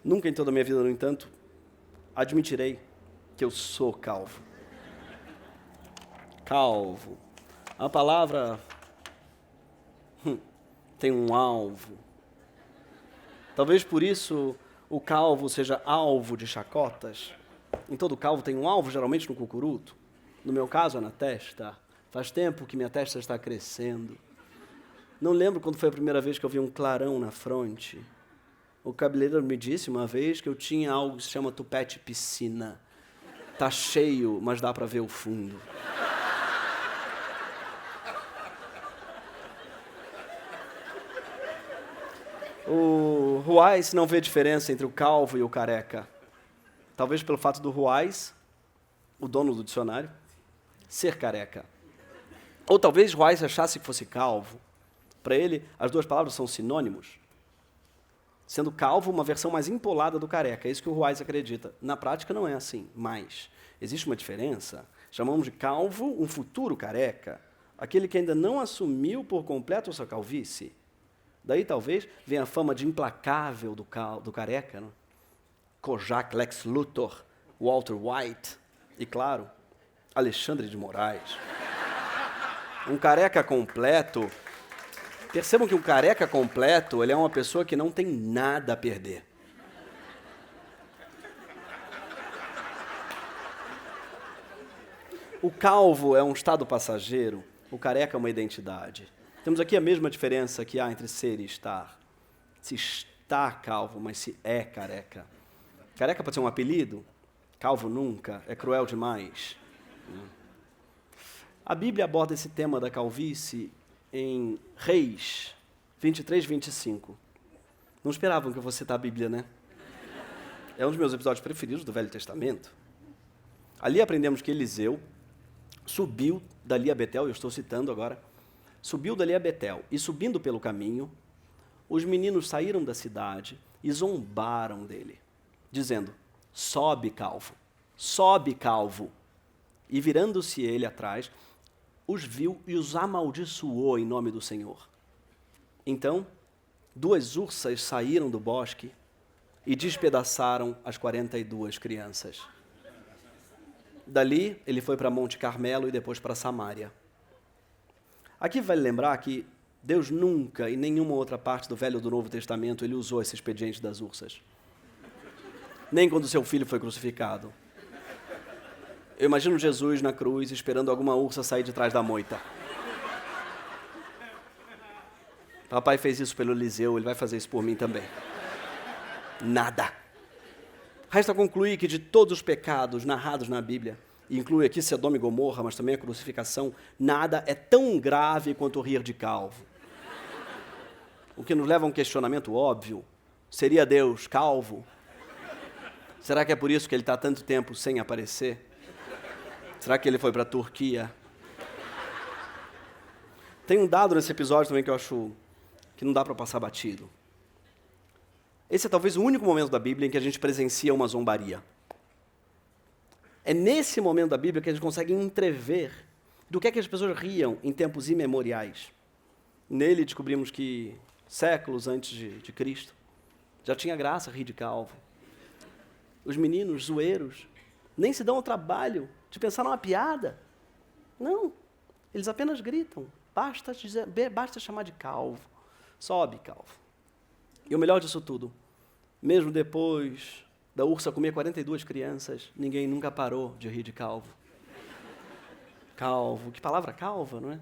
Speaker 1: Nunca em toda a minha vida, no entanto, admitirei que eu sou calvo. Calvo. A palavra tem um alvo. Talvez por isso o calvo seja alvo de chacotas. Em todo calvo tem um alvo, geralmente no cucuruto. No meu caso é na testa. Faz tempo que minha testa está crescendo. Não lembro quando foi a primeira vez que eu vi um clarão na fronte. O cabeleireiro me disse uma vez que eu tinha algo que se chama tupete piscina. Tá cheio, mas dá para ver o fundo. O Ruais não vê diferença entre o calvo e o careca. Talvez pelo fato do Ruais, o dono do dicionário, ser careca. Ou talvez Ruais achasse que fosse calvo. Para ele, as duas palavras são sinônimos. Sendo calvo uma versão mais empolada do careca. É isso que o Ruais acredita. Na prática não é assim, mas existe uma diferença. Chamamos de calvo um futuro careca. Aquele que ainda não assumiu por completo a sua calvície. Daí talvez venha a fama de implacável do careca. Não? Kojak, Lex Luthor, Walter White e, claro, Alexandre de Moraes. Um careca completo. Percebam que um careca completo ele é uma pessoa que não tem nada a perder. O calvo é um estado passageiro, o careca é uma identidade. Temos aqui a mesma diferença que há entre ser e estar. Se está calvo, mas se é careca. Careca pode ser um apelido, calvo nunca, é cruel demais. A Bíblia aborda esse tema da calvície em Reis, 23, 25. Não esperavam que eu fosse citar a Bíblia, né? É um dos meus episódios preferidos do Velho Testamento. Ali aprendemos que Eliseu subiu dali a Betel, eu estou citando agora, subiu dali a Betel, e subindo pelo caminho, os meninos saíram da cidade e zombaram dele, dizendo, sobe, calvo, sobe, calvo. E virando-se ele atrás, os viu e os amaldiçoou em nome do Senhor. Então, 2 ursas saíram do bosque e despedaçaram as 42 crianças. Dali, ele foi para Monte Carmelo e depois para Samaria. Aqui vale lembrar que Deus nunca, em nenhuma outra parte do Velho ou do Novo Testamento, ele usou esse expediente das ursas. Nem quando seu filho foi crucificado. Eu imagino Jesus na cruz esperando alguma ursa sair de trás da moita. Papai fez isso pelo Eliseu, ele vai fazer isso por mim também. Nada. Resta concluir que de todos os pecados narrados na Bíblia, e inclui aqui Sodoma e Gomorra, mas também a crucificação, nada é tão grave quanto o rir de calvo. O que nos leva a um questionamento óbvio. Seria Deus calvo? Será que é por isso que ele está tanto tempo sem aparecer? Será que ele foi para a Turquia? Tem um dado nesse episódio também que eu acho que não dá para passar batido. Esse é talvez o único momento da Bíblia em que a gente presencia uma zombaria. É nesse momento da Bíblia que a gente consegue entrever do que é que as pessoas riam em tempos imemoriais. Nele descobrimos que, séculos antes de Cristo, já tinha graça rir de calvo. Os meninos zoeiros nem se dão ao trabalho de pensar numa piada. Não, eles apenas gritam. Basta chamar de calvo. Sobe, calvo. E o melhor disso tudo, mesmo depois da ursa comer 42 crianças, ninguém nunca parou de rir de calvo. Calvo, que palavra calva, não é?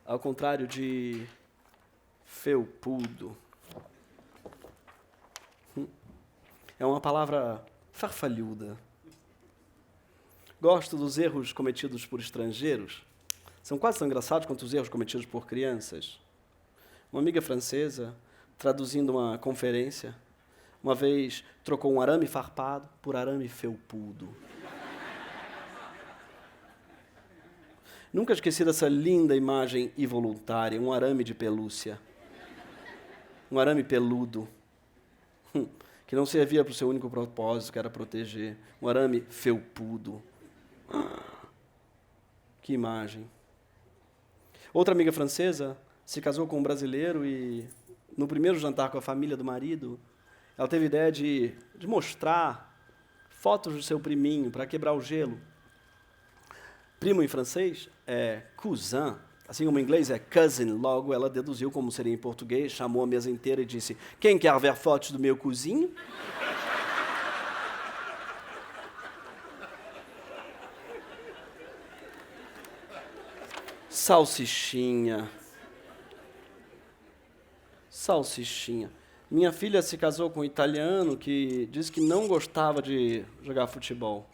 Speaker 1: Ao contrário de felpudo. É uma palavra farfalhuda. Gosto dos erros cometidos por estrangeiros. São quase tão engraçados quanto os erros cometidos por crianças. Uma amiga francesa, traduzindo uma conferência, uma vez trocou um arame farpado por arame felpudo. Nunca esqueci dessa linda imagem involuntária, um arame de pelúcia. Um arame peludo, que não servia para o seu único propósito, que era proteger. Um arame felpudo. Que imagem. Outra amiga francesa se casou com um brasileiro e, no primeiro jantar com a família do marido, ela teve a ideia de mostrar fotos do seu priminho para quebrar o gelo. Primo em francês é cousin, assim como em inglês é cousin, logo ela deduziu como seria em português, chamou a mesa inteira e disse, quem quer ver fotos do meu cozinho? Salsichinha. Salsichinha. Minha filha se casou com um italiano que disse que não gostava de jogar futebol.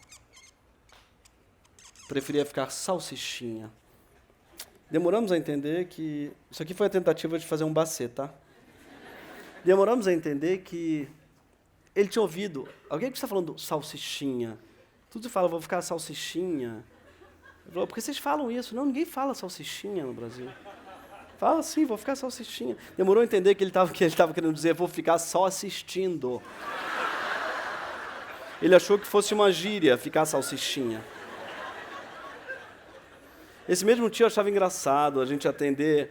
Speaker 1: Preferia ficar salsichinha. Demoramos a entender que... Isso aqui foi a tentativa de fazer um bacê, tá? Demoramos a entender que ele tinha ouvido. Alguém que está falando salsichinha. Tudo se fala, vou ficar salsichinha. Ele falou, por que vocês falam isso? Não, ninguém fala salsichinha no Brasil. Fala sim, vou ficar salsichinha. Demorou a entender que ele estava querendo dizer, vou ficar só assistindo. Ele achou que fosse uma gíria, ficar salsichinha. Esse mesmo tio achava engraçado a gente atender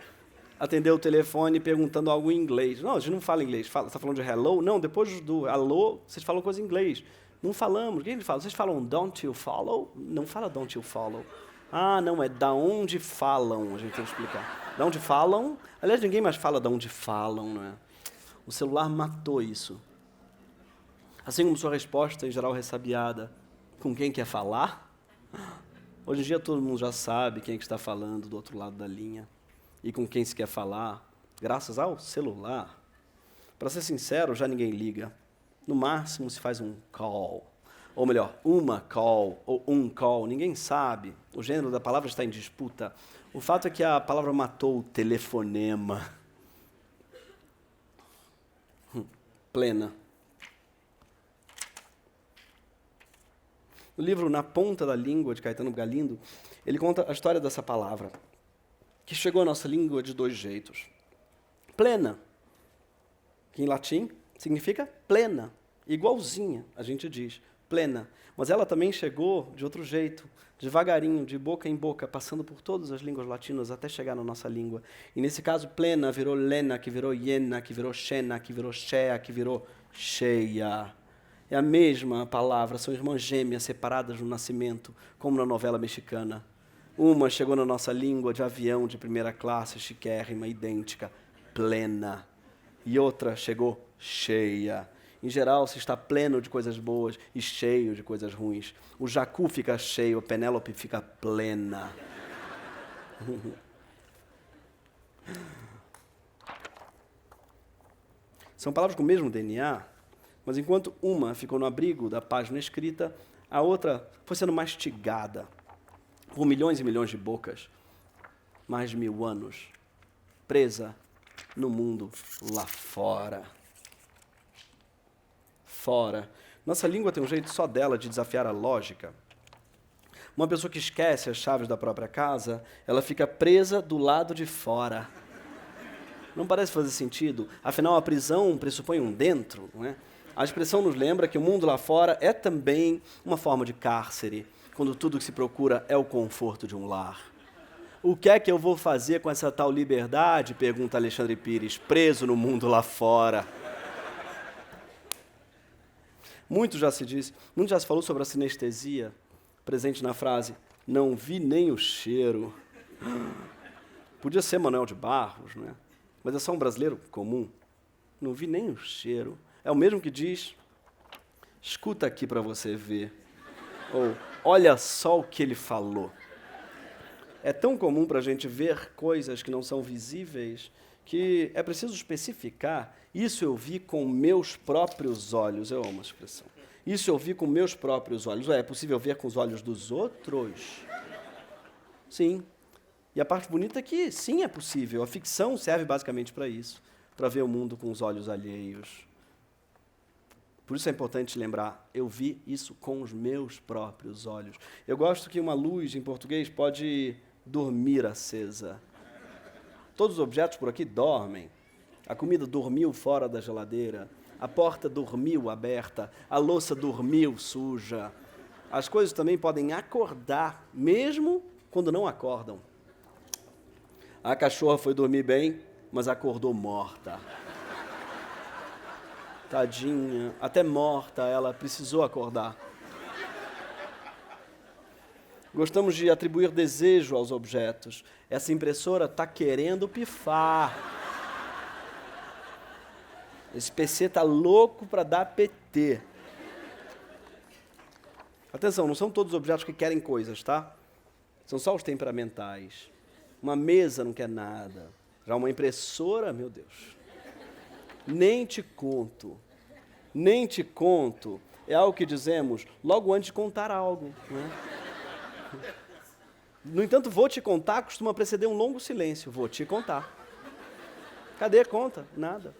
Speaker 1: o telefone perguntando algo em inglês. Não, a gente não fala inglês. Você está falando de hello? Não, depois do alô, vocês falam coisa em inglês. Não falamos. O que a gente fala? Vocês falam don't you follow? Não fala don't you follow. Ah, não, é da onde falam, a gente tem que explicar. Da onde falam? Aliás, ninguém mais fala da onde falam, não é? O celular matou isso. Assim como sua resposta, em geral, ressabiada, com quem quer falar? Hoje em dia todo mundo já sabe quem é que está falando do outro lado da linha e com quem se quer falar, graças ao celular. Para ser sincero, já ninguém liga. No máximo se faz um call. Ou melhor, uma call ou um call, ninguém sabe. O gênero da palavra está em disputa. O fato é que a palavra matou o telefonema. plena. No livro Na Ponta da Língua, de Caetano Galindo, ele conta a história dessa palavra, que chegou à nossa língua de dois jeitos. Plena, que em latim significa plena, igualzinha, a gente diz, plena. Mas ela também chegou de outro jeito, devagarinho, de boca em boca, passando por todas as línguas latinas até chegar na nossa língua. E nesse caso, plena virou lena, que virou iena, que virou xena, que virou chea, que virou cheia. É a mesma palavra, são irmãs gêmeas separadas no nascimento, como na novela mexicana. Uma chegou na nossa língua de avião de primeira classe, chiquérrima, idêntica, plena. E outra chegou cheia. Em geral, se está pleno de coisas boas e cheio de coisas ruins. O jacu fica cheio, a Penélope fica plena. São palavras com o mesmo DNA, mas enquanto uma ficou no abrigo da página escrita, a outra foi sendo mastigada por milhões e milhões de bocas, mais de 1000 anos, presa no mundo lá fora. Fora. Nossa língua tem um jeito só dela de desafiar a lógica. Uma pessoa que esquece as chaves da própria casa, ela fica presa do lado de fora. Não parece fazer sentido? Afinal, a prisão pressupõe um dentro, não é? A expressão nos lembra que o mundo lá fora é também uma forma de cárcere, quando tudo que se procura é o conforto de um lar. O que é que eu vou fazer com essa tal liberdade? Pergunta Alexandre Pires, preso no mundo lá fora. Muito já se falou sobre a sinestesia, presente na frase, não vi nem o cheiro. Podia ser Manuel de Barros, né? Mas é só um brasileiro comum. Não vi nem o cheiro. É o mesmo que diz, escuta aqui para você ver. Ou, olha só o que ele falou. É tão comum para a gente ver coisas que não são visíveis que é preciso especificar. Isso eu vi com meus próprios olhos. Eu amo essa expressão. Isso eu vi com meus próprios olhos. É possível ver com os olhos dos outros? Sim. E a parte bonita é que, sim, é possível. A ficção serve basicamente para isso, para ver o mundo com os olhos alheios. Por isso é importante lembrar, eu vi isso com os meus próprios olhos. Eu gosto que uma luz, em português, pode dormir acesa. Todos os objetos por aqui dormem. A comida dormiu fora da geladeira. A porta dormiu aberta. A louça dormiu suja. As coisas também podem acordar, mesmo quando não acordam. A cachorra foi dormir bem, mas acordou morta. Tadinha, até morta ela precisou acordar. Gostamos de atribuir desejo aos objetos. Essa impressora está querendo pifar. Esse PC está louco para dar PT. Atenção, não são todos os objetos que querem coisas, tá? São só os temperamentais. Uma mesa não quer nada. Já uma impressora, meu Deus. Nem te conto. Nem te conto. É algo que dizemos logo antes de contar algo. Né? No entanto, vou te contar costuma preceder um longo silêncio. Vou te contar. Cadê a conta? Nada.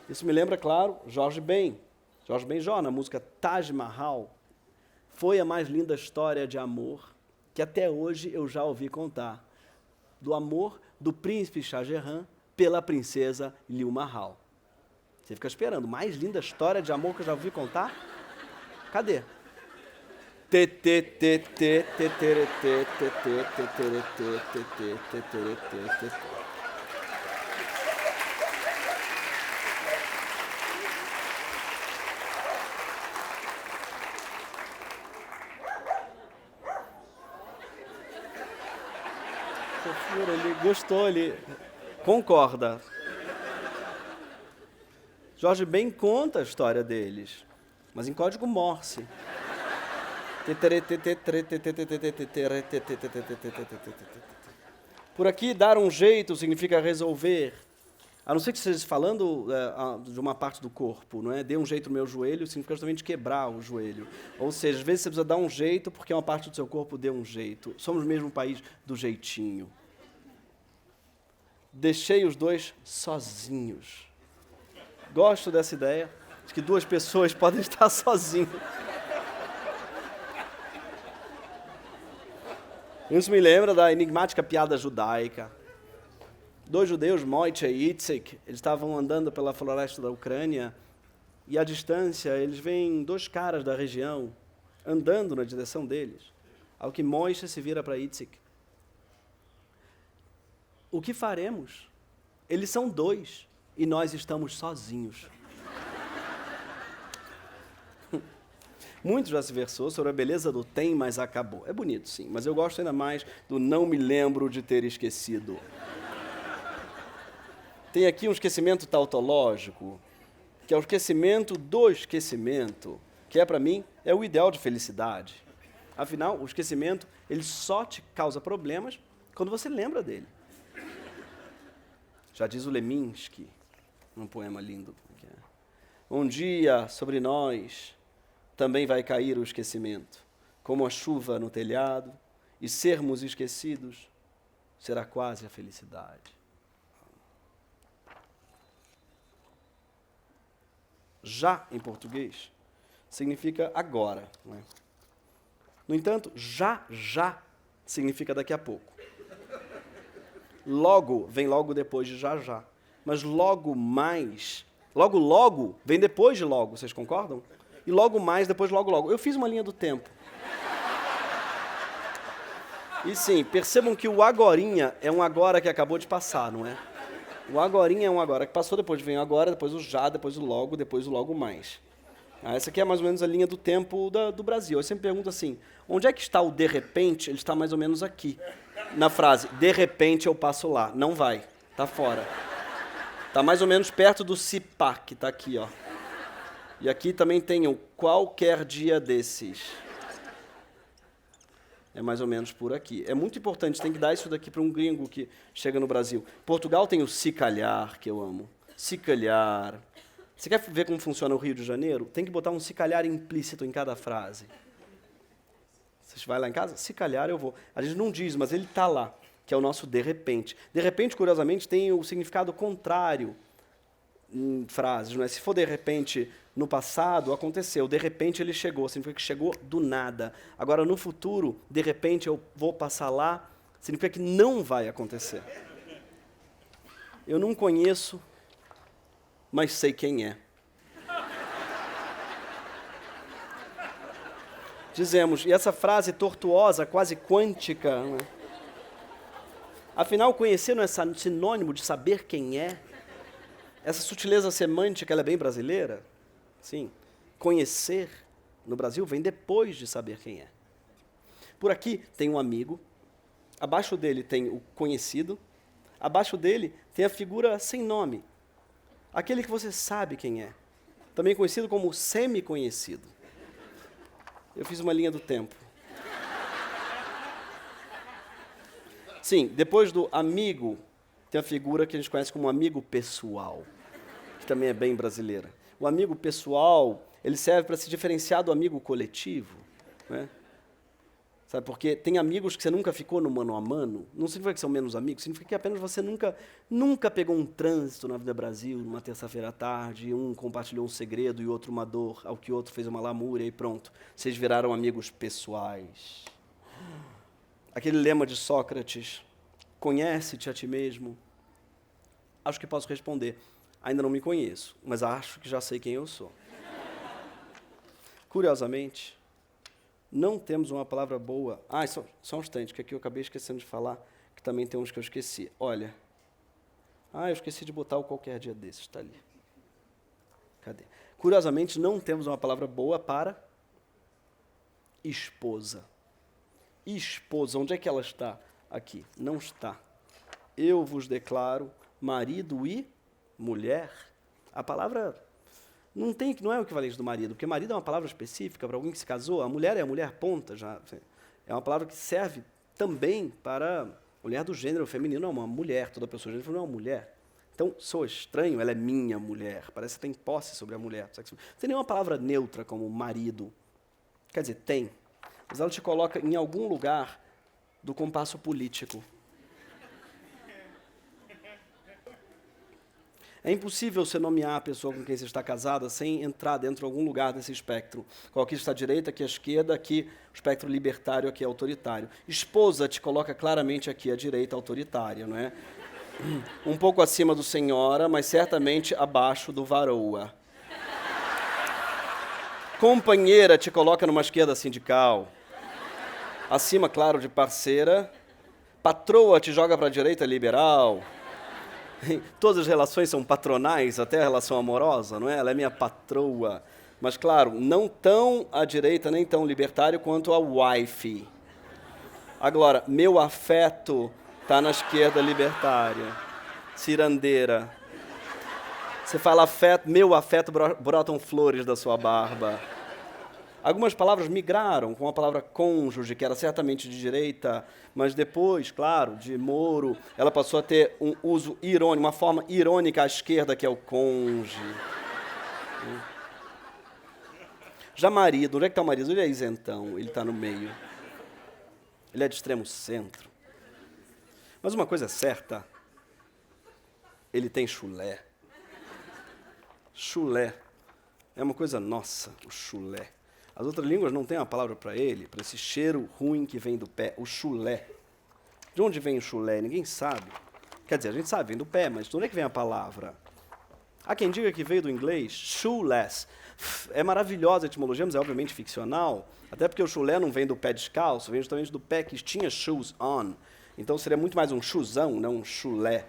Speaker 1: Isso me lembra, claro, Jorge Ben. Jorge Benjó, na música Taj Mahal. Foi a mais linda história de amor que até hoje eu já ouvi contar. Do amor do príncipe Shah Jahan pela princesa Liu Mahal. Você fica esperando, mais linda história de amor que eu já ouvi contar? Cadê? Ele gostou, ele concorda. Jorge Ben conta a história deles, mas em código Morse. Por aqui, dar um jeito significa resolver. A não ser que você esteja falando de uma parte do corpo, não é? Dê um jeito no meu joelho significa justamente quebrar o joelho. Ou seja, às vezes você precisa dar um jeito porque uma parte do seu corpo deu um jeito. Somos o mesmo país do jeitinho. Deixei os dois sozinhos. Gosto dessa ideia de que duas pessoas podem estar sozinhas. Isso me lembra da enigmática piada judaica. Dois judeus, Moitche e Itzik, eles estavam andando pela floresta da Ucrânia e, à distância, eles veem dois caras da região andando na direção deles. Ao que Moitche se vira para Itzik. O que faremos? Eles são dois e nós estamos sozinhos. Muito já se versou sobre a beleza do tem, mas acabou. É bonito, sim, mas eu gosto ainda mais do não me lembro de ter esquecido. Tem aqui um esquecimento tautológico, que é o esquecimento do esquecimento, que para mim, é o ideal de felicidade. Afinal, o esquecimento, ele só te causa problemas quando você lembra dele. Já diz o Leminski, num poema lindo. Um dia, sobre nós, também vai cair o esquecimento, como a chuva no telhado, e sermos esquecidos será quase a felicidade. Já, em português, significa agora. Não é? No entanto, já significa daqui a pouco. Logo vem logo depois de já. Mas logo mais, logo vem depois de logo, vocês concordam? E logo mais, depois logo. Eu fiz uma linha do tempo. E sim, percebam que o agorinha é um agora que acabou de passar, não é? O agorinha é um agora que passou, depois vem o agora, depois o já, depois o logo mais. Essa aqui é mais ou menos a linha do tempo do Brasil. Eu sempre pergunto assim, onde é que está o de repente? Ele está mais ou menos aqui. Na frase, de repente eu passo lá. Não vai, está fora. Está mais ou menos perto do cipá, que está aqui, ó. E aqui também tem o qualquer dia desses. É mais ou menos por aqui. É muito importante, tem que dar isso daqui para um gringo que chega no Brasil. Portugal tem o se calhar, que eu amo. Se calhar. Você quer ver como funciona o Rio de Janeiro? Tem que botar um se calhar implícito em cada frase. Você vai lá em casa? Se calhar eu vou. A gente não diz, mas ele está lá, que é o nosso de repente. De repente, curiosamente, tem o significado contrário em frases. Não é? Se for de repente no passado, aconteceu. De repente ele chegou, significa que chegou do nada. Agora, no futuro, de repente eu vou passar lá, significa que não vai acontecer. Eu não conheço, mas sei quem é. Dizemos, e essa frase tortuosa, quase quântica, né? Afinal, conhecer não é sinônimo de saber quem é? Essa sutileza semântica, ela é bem brasileira? Sim. Conhecer, no Brasil, vem depois de saber quem é. Por aqui tem um amigo, abaixo dele tem o conhecido, abaixo dele tem a figura sem nome, aquele que você sabe quem é, também conhecido como semi-conhecido. Eu fiz uma linha do tempo. Sim, depois do amigo, tem a figura que a gente conhece como amigo pessoal, que também é bem brasileira. O amigo pessoal, ele serve para se diferenciar do amigo coletivo, né? Sabe, porque tem amigos que você nunca ficou no mano a mano, não significa que são menos amigos, significa que apenas você nunca pegou um trânsito na Vida Brasil, numa terça-feira à tarde, e um compartilhou um segredo e outro uma dor, ao que o outro fez uma lamúria e pronto. Vocês viraram amigos pessoais. Aquele lema de Sócrates, conhece-te a ti mesmo. Acho que posso responder, ainda não me conheço, mas acho que já sei quem eu sou. Curiosamente, não temos uma palavra boa. Só um instante, que aqui eu acabei esquecendo de falar, que também tem uns que eu esqueci. Olha. Eu esqueci de botar o qualquer dia desses, está ali. Cadê? Curiosamente, não temos uma palavra boa para esposa. Esposa, onde é que ela está? Aqui, não está. Eu vos declaro marido e mulher. A palavra não é o equivalente do marido, porque marido é uma palavra específica para alguém que se casou. A mulher é a mulher ponta, já. É uma palavra que serve também para mulher do gênero feminino, é uma mulher, toda pessoa do gênero feminino é uma mulher. Então, sou estranho, ela é minha mulher, parece que tem posse sobre a mulher. Não tem nenhuma palavra neutra como marido. Quer dizer, tem, mas ela te coloca em algum lugar do compasso político. É impossível você nomear a pessoa com quem você está casada sem entrar dentro de algum lugar desse espectro. Aqui está a direita, aqui a esquerda, aqui o espectro libertário, aqui é autoritário. Esposa te coloca claramente aqui a direita autoritária, não é? Um pouco acima do senhora, mas certamente abaixo do varoa. Companheira te coloca numa esquerda sindical. Acima, claro, de parceira. Patroa te joga para a direita liberal. Todas as relações são patronais, até a relação amorosa, não é? Ela é minha patroa. Mas, claro, não tão à direita, nem tão libertário quanto a wife. Agora, meu afeto está na esquerda libertária. Cirandeira. Você fala afeto, meu afeto, brotam flores da sua barba. Algumas palavras migraram, como a palavra cônjuge, que era certamente de direita, mas depois, claro, de Moro, ela passou a ter um uso irônico, uma forma irônica à esquerda, que é o cônjuge. Já marido, onde é que está o marido? Ele é isentão, ele está no meio. Ele é de extremo centro. Mas uma coisa é certa, ele tem chulé. Chulé é uma coisa nossa, o chulé. As outras línguas não têm uma palavra para ele, para esse cheiro ruim que vem do pé, o chulé. De onde vem o chulé? Ninguém sabe. Quer dizer, a gente sabe, vem do pé, mas de onde é que vem a palavra? Há quem diga que veio do inglês, shoeless. É maravilhosa a etimologia, mas é obviamente ficcional, até porque o chulé não vem do pé descalço, vem justamente do pé que tinha shoes on. Então seria muito mais um chuzão, não um chulé.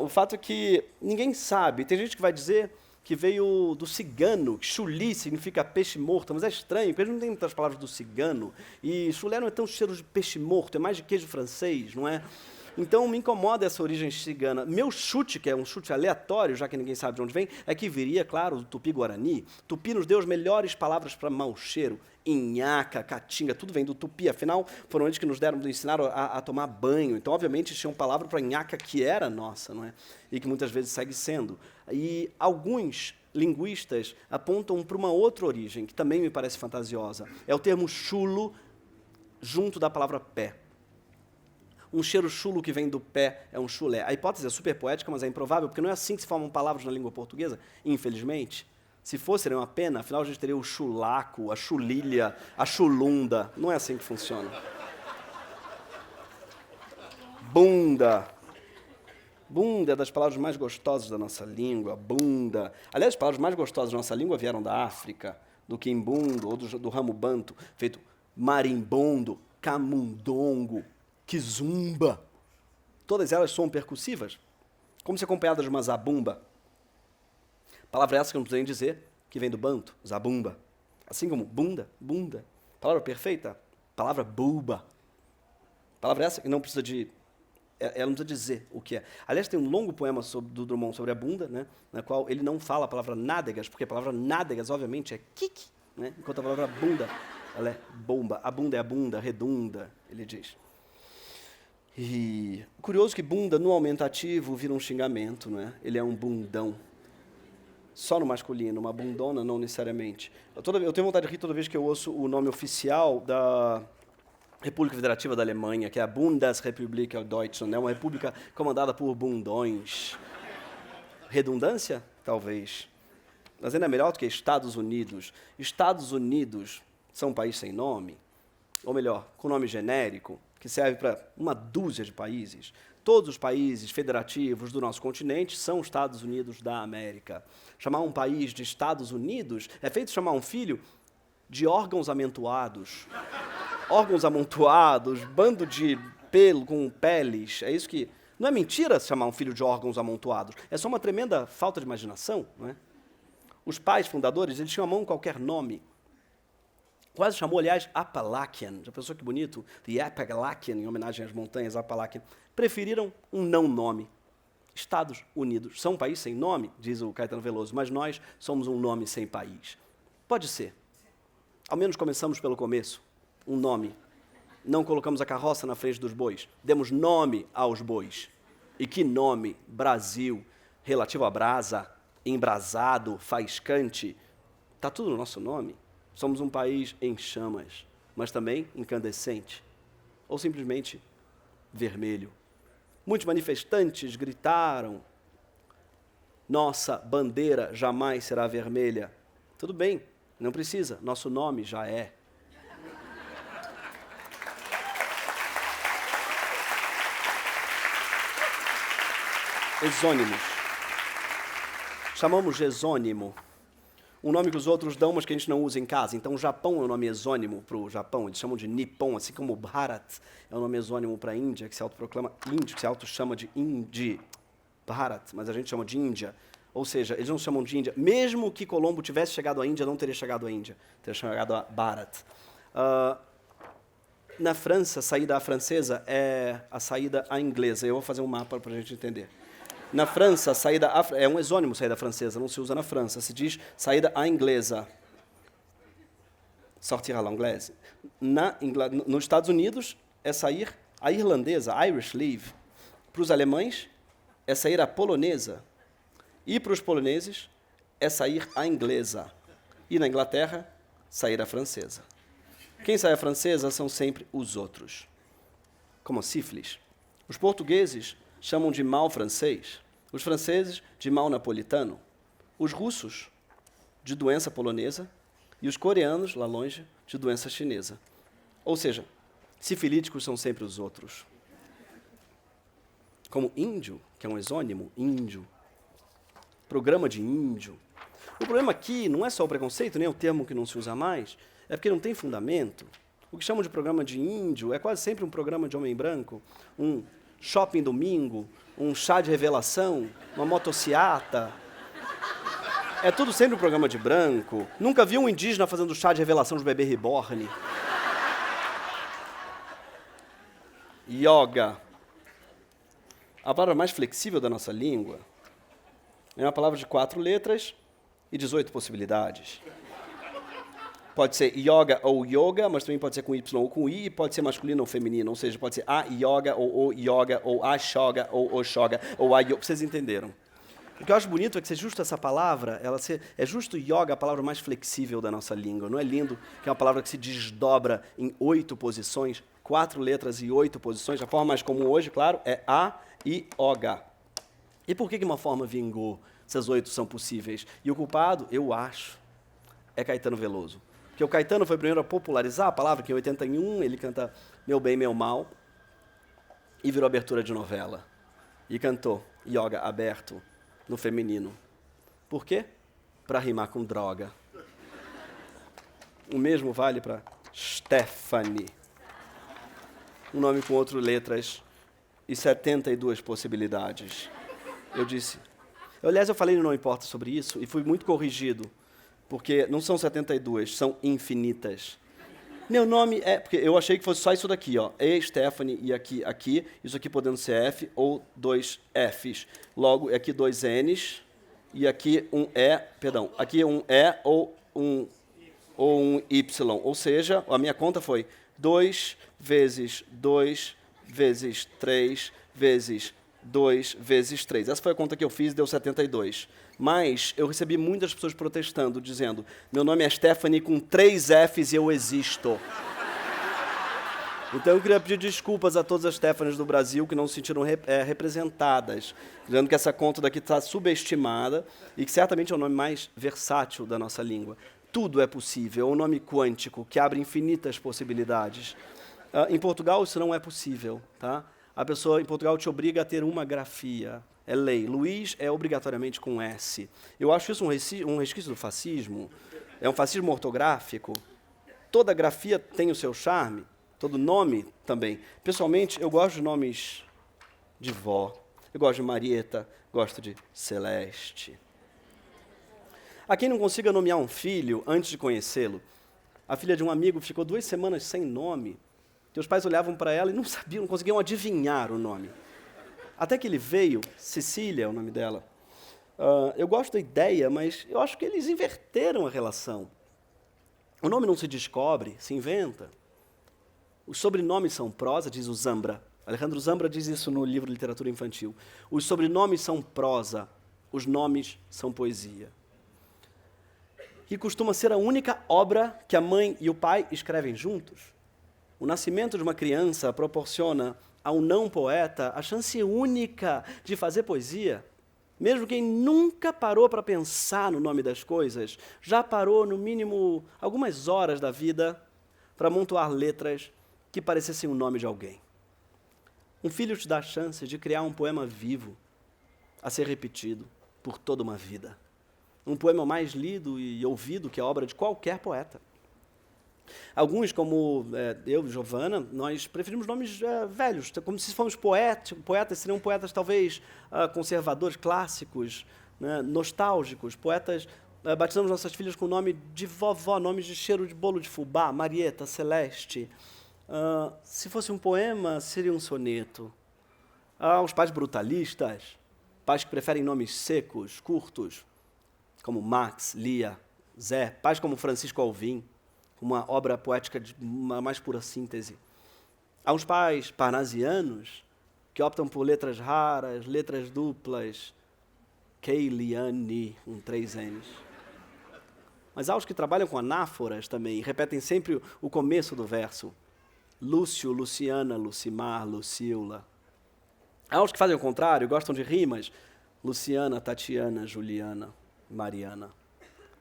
Speaker 1: O fato é que ninguém sabe. Tem gente que vai dizer que veio do cigano, que chuli significa peixe morto, mas é estranho, porque a gente não tem muitas palavras do cigano, e chulé não é tão cheiro de peixe morto, é mais de queijo francês, não é? Então me incomoda essa origem cigana. Meu chute, que é um chute aleatório, já que ninguém sabe de onde vem, é que viria, claro, do Tupi-Guarani. Tupi nos deu as melhores palavras para mau cheiro. Inhaca, caatinga, tudo vem do Tupi. Afinal, foram eles que nos ensinaram a tomar banho. Então, obviamente, tinham palavra para inhaca que era nossa, não é? E que muitas vezes segue sendo. E alguns linguistas apontam para uma outra origem, que também me parece fantasiosa. É o termo chulo junto da palavra pé. Um cheiro chulo que vem do pé é um chulé. A hipótese é super poética, mas é improvável, porque não é assim que se formam palavras na língua portuguesa, infelizmente. Se fosse, seria uma pena, afinal a gente teria o chulaco, a chulilha, a chulunda. Não é assim que funciona. Bunda. Bunda é das palavras mais gostosas da nossa língua, bunda. Aliás, as palavras mais gostosas da nossa língua vieram da África, do quimbundo ou do ramo banto, feito marimbondo, camundongo, kizumba. Todas elas são percussivas, como se acompanhadas de uma zabumba. Palavra essa que não precisa nem dizer, que vem do banto, zabumba. Assim como bunda, bunda. Palavra perfeita, palavra buba. Palavra essa que não precisa de... Ela não precisa dizer o que é. Aliás, tem um longo poema do Drummond sobre a bunda, né, na qual ele não fala a palavra nádegas, porque a palavra nádegas, obviamente, é kick, né, enquanto a palavra bunda, ela é bomba. A bunda é a bunda, redunda, ele diz. E curioso que bunda, no aumentativo, vira um xingamento, não é? Ele é um bundão. Só no masculino, uma bundona não necessariamente. Eu tenho vontade de rir toda vez que eu ouço o nome oficial da República Federativa da Alemanha, que é a Bundesrepublik Deutschland, né? Uma república comandada por bundões. Redundância? Talvez. Mas ainda é melhor do que Estados Unidos. Estados Unidos são um país sem nome, ou melhor, com nome genérico, que serve para uma dúzia de países. Todos os países federativos do nosso continente são Estados Unidos da América. Chamar um país de Estados Unidos é feito chamar um filho de órgãos amontoados. Órgãos amontoados, bando de pelo com peles. É isso que... Não é mentira chamar um filho de órgãos amontoados. É só uma tremenda falta de imaginação, não é? Os pais fundadores, eles tinham à mão qualquer nome. Quase chamou, aliás, Appalachian. Já pensou que bonito? The Appalachian, em homenagem às montanhas Appalachian. Preferiram um não-nome. Estados Unidos. São um país sem nome, diz o Caetano Veloso, mas nós somos um nome sem país. Pode ser. Ao menos começamos pelo começo. Um nome. Não colocamos a carroça na frente dos bois. Demos nome aos bois. E que nome? Brasil. Relativo à brasa, embrasado, faiscante. Está tudo no nosso nome. Somos um país em chamas, mas também incandescente, ou simplesmente vermelho. Muitos manifestantes gritaram Nossa bandeira jamais será vermelha. Tudo bem, não precisa, nosso nome já é. Exônimos. Chamamos de exônimo um nome que os outros dão, mas que a gente não usa em casa. Então, o Japão é um nome exônimo para o Japão, eles chamam de Nippon, assim como Bharat é um nome exônimo para a Índia, que se autoproclama índio, que se auto-chama de Indi, Bharat, mas a gente chama de Índia. Ou seja, eles não chamam de Índia. Mesmo que Colombo tivesse chegado à Índia, não teria chegado à Índia, teria chegado a Bharat. Na França, a saída à francesa é a saída à inglesa. Eu vou fazer um mapa para a gente entender. Na França, a saída é um exônimo saída francesa, não se usa na França. Se diz saída à inglesa. Sortir à l'anglaise. Nos Estados Unidos, é sair à irlandesa, Irish leave. Para os alemães, é sair à polonesa. E para os poloneses, é sair à inglesa. E na Inglaterra, sair à francesa. Quem sai à francesa são sempre os outros. Como sífilis. Os portugueses chamam de mal francês. Os franceses, de mal napolitano. Os russos, de doença polonesa. E os coreanos, lá longe, de doença chinesa. Ou seja, sifilíticos são sempre os outros. Como índio, que é um exônimo, índio. Programa de índio. O problema aqui não é só o preconceito, nem o termo que não se usa mais, é porque não tem fundamento. O que chamam de programa de índio é quase sempre um programa de homem branco, um shopping domingo, um chá de revelação, uma motociata. É tudo sempre um programa de branco. Nunca vi um indígena fazendo chá de revelação de bebê reborn. Yoga. A palavra mais flexível da nossa língua é uma palavra de 4 letras e 18 possibilidades. Pode ser yoga ou yoga, mas também pode ser com Y ou com I, e pode ser masculino ou feminino, ou seja, pode ser a yoga, ou o yoga, ou a shoga, ou o shoga, ou a yoga. Vocês entenderam? O que eu acho bonito é que ser justo essa palavra, é justo yoga a palavra mais flexível da nossa língua. Não é lindo que é uma palavra que se desdobra em 8 posições, 4 letras e 8 posições? A forma mais comum hoje, claro, é a e yoga. E por que uma forma vingou? Essas 8 são possíveis. E o culpado, eu acho, é Caetano Veloso. Porque o Caetano foi o primeiro a popularizar a palavra, que em 81 ele canta Meu Bem, Meu Mal, e virou abertura de novela. E cantou yoga aberto no feminino. Por quê? Para rimar com droga. O mesmo vale para Stephanie. Um nome com 8 letras e 72 possibilidades. Eu disse... Aliás, eu falei no Não Importa sobre isso e fui muito corrigido. Porque não são 72, são infinitas. Meu nome é... Porque eu achei que fosse só isso daqui, ó. E, Stephanie, e aqui. Isso aqui podendo ser F ou 2 Fs. Logo, aqui 2 Ns. E aqui um E... Perdão. Aqui um E ou um Y. Ou seja, a minha conta foi 2 vezes 2 vezes 3 vezes 2 vezes 3. Essa foi a conta que eu fiz e deu 72. Mas eu recebi muitas pessoas protestando, dizendo, meu nome é Stephanie com 3 Fs e eu existo. Então eu queria pedir desculpas a todas as Stephanies do Brasil que não se sentiram representadas, dizendo que essa conta daqui está subestimada e que certamente é o nome mais versátil da nossa língua. Tudo é possível, é um nome quântico que abre infinitas possibilidades. Em Portugal isso não é possível, tá? A pessoa em Portugal te obriga a ter uma grafia. É lei. Luiz é obrigatoriamente com S. Eu acho isso um resquício do fascismo. É um fascismo ortográfico. Toda grafia tem o seu charme, todo nome também. Pessoalmente, eu gosto de nomes de vó. Eu gosto de Marieta, gosto de Celeste. A quem não consiga nomear um filho antes de conhecê-lo, a filha de um amigo ficou 2 semanas sem nome. Os pais olhavam para ela e não sabiam, não conseguiam adivinhar o nome. Até que ele veio, Cecília é o nome dela. Eu gosto da ideia, mas eu acho que eles inverteram a relação. O nome não se descobre, se inventa. Os sobrenomes são prosa, diz o Zambra. Alejandro Zambra diz isso no livro Literatura Infantil. Os sobrenomes são prosa, os nomes são poesia. E costuma ser a única obra que a mãe e o pai escrevem juntos. O nascimento de uma criança proporciona ao não poeta a chance única de fazer poesia. Mesmo quem nunca parou para pensar no nome das coisas, já parou, no mínimo, algumas horas da vida para amontoar letras que parecessem o nome de alguém. Um filho te dá a chance de criar um poema vivo, a ser repetido por toda uma vida. Um poema mais lido e ouvido que a obra de qualquer poeta. Alguns, como eu e Giovana, nós preferimos nomes velhos, como se fôssemos poetas, seriam poetas talvez conservadores, clássicos, né, nostálgicos, poetas, batizamos nossas filhas com o nome de vovó, nomes de cheiro de bolo de fubá, Marieta, Celeste. Se fosse um poema, seria um soneto. Os pais brutalistas, pais que preferem nomes secos, curtos, como Max, Lia, Zé, pais como Francisco Alvim, uma obra poética de uma mais pura síntese. Há uns pais parnasianos que optam por letras raras, letras duplas, Keiliane, com 3 N's. Mas há os que trabalham com anáforas também, e repetem sempre o começo do verso. Lúcio, Luciana, Lucimar, Lucila. Há os que fazem o contrário, gostam de rimas. Luciana, Tatiana, Juliana, Mariana.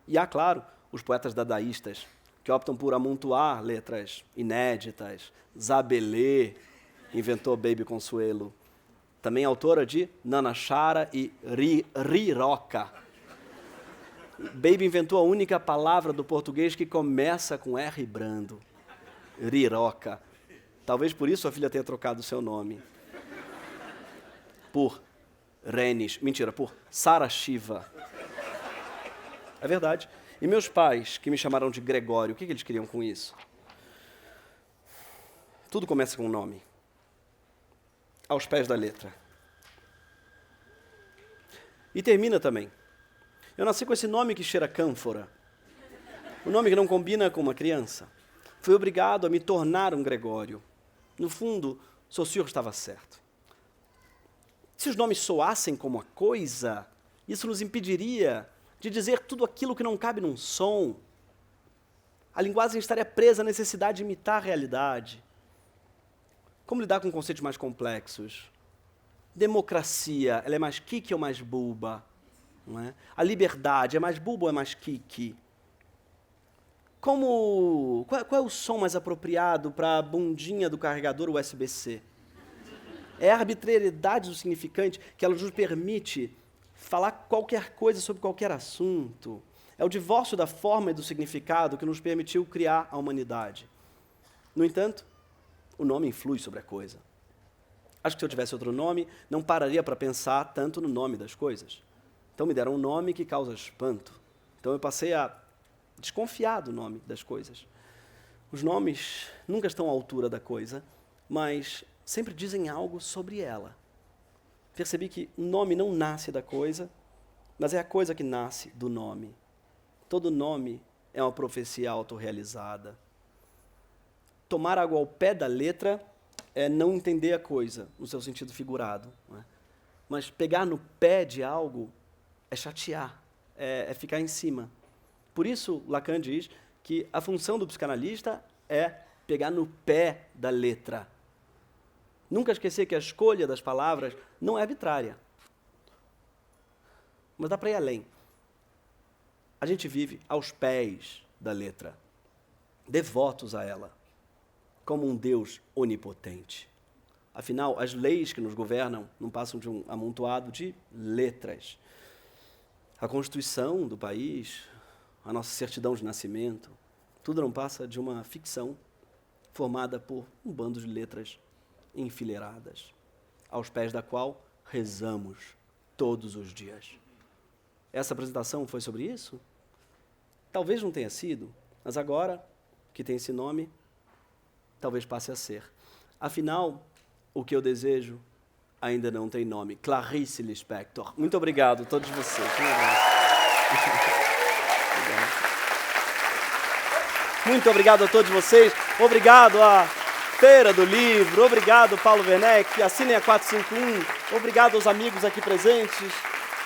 Speaker 1: E há, claro, os poetas dadaístas, que optam por amontoar letras inéditas. Zabelê inventou Baby Consuelo. Também autora de Nana Chara e Riroca. Baby inventou a única palavra do português que começa com R brando. Riroca. Talvez por isso a filha tenha trocado o seu nome. Por Renis. Mentira, por Sara Shiva. É verdade. E meus pais, que me chamaram de Gregório, o que eles queriam com isso? Tudo começa com um nome. Aos pés da letra. E termina também. Eu nasci com esse nome que cheira cânfora. Um nome que não combina com uma criança. Fui obrigado a me tornar um Gregório. No fundo, Saussure estava certo. Se os nomes soassem como a coisa, isso nos impediria de dizer tudo aquilo que não cabe num som. A linguagem estaria presa à necessidade de imitar a realidade. Como lidar com conceitos mais complexos? Democracia, ela é mais kiki ou mais bulba? Não é? A liberdade, é mais bulba ou é mais kiki? Qual é o som mais apropriado para a bundinha do carregador USB-C? É a arbitrariedade do significante que ela nos permite falar qualquer coisa sobre qualquer assunto. É o divórcio da forma e do significado que nos permitiu criar a humanidade. No entanto, o nome influi sobre a coisa. Acho que se eu tivesse outro nome, não pararia para pensar tanto no nome das coisas. Então me deram um nome que causa espanto. Então eu passei a desconfiar do nome das coisas. Os nomes nunca estão à altura da coisa, mas sempre dizem algo sobre ela. Percebi que o nome não nasce da coisa, mas é a coisa que nasce do nome. Todo nome é uma profecia autorrealizada. Tomar algo ao pé da letra é não entender a coisa, no seu sentido figurado. Não é? Mas pegar no pé de algo é chatear, é ficar em cima. Por isso, Lacan diz que a função do psicanalista é pegar no pé da letra. Nunca esquecer que a escolha das palavras não é arbitrária. Mas dá para ir além. A gente vive aos pés da letra, devotos a ela, como um Deus onipotente. Afinal, as leis que nos governam não passam de um amontoado de letras. A Constituição do país, a nossa certidão de nascimento, tudo não passa de uma ficção formada por um bando de letras enfileiradas, aos pés da qual rezamos todos os dias. Essa apresentação foi sobre isso? Talvez não tenha sido, mas agora que tem esse nome, talvez passe a ser. Afinal, o que eu desejo ainda não tem nome. Clarice Lispector. Muito obrigado a todos vocês. Muito obrigado a todos vocês. Obrigado a Feira do Livro, obrigado Paulo Werneck, assinem a 451, obrigado aos amigos aqui presentes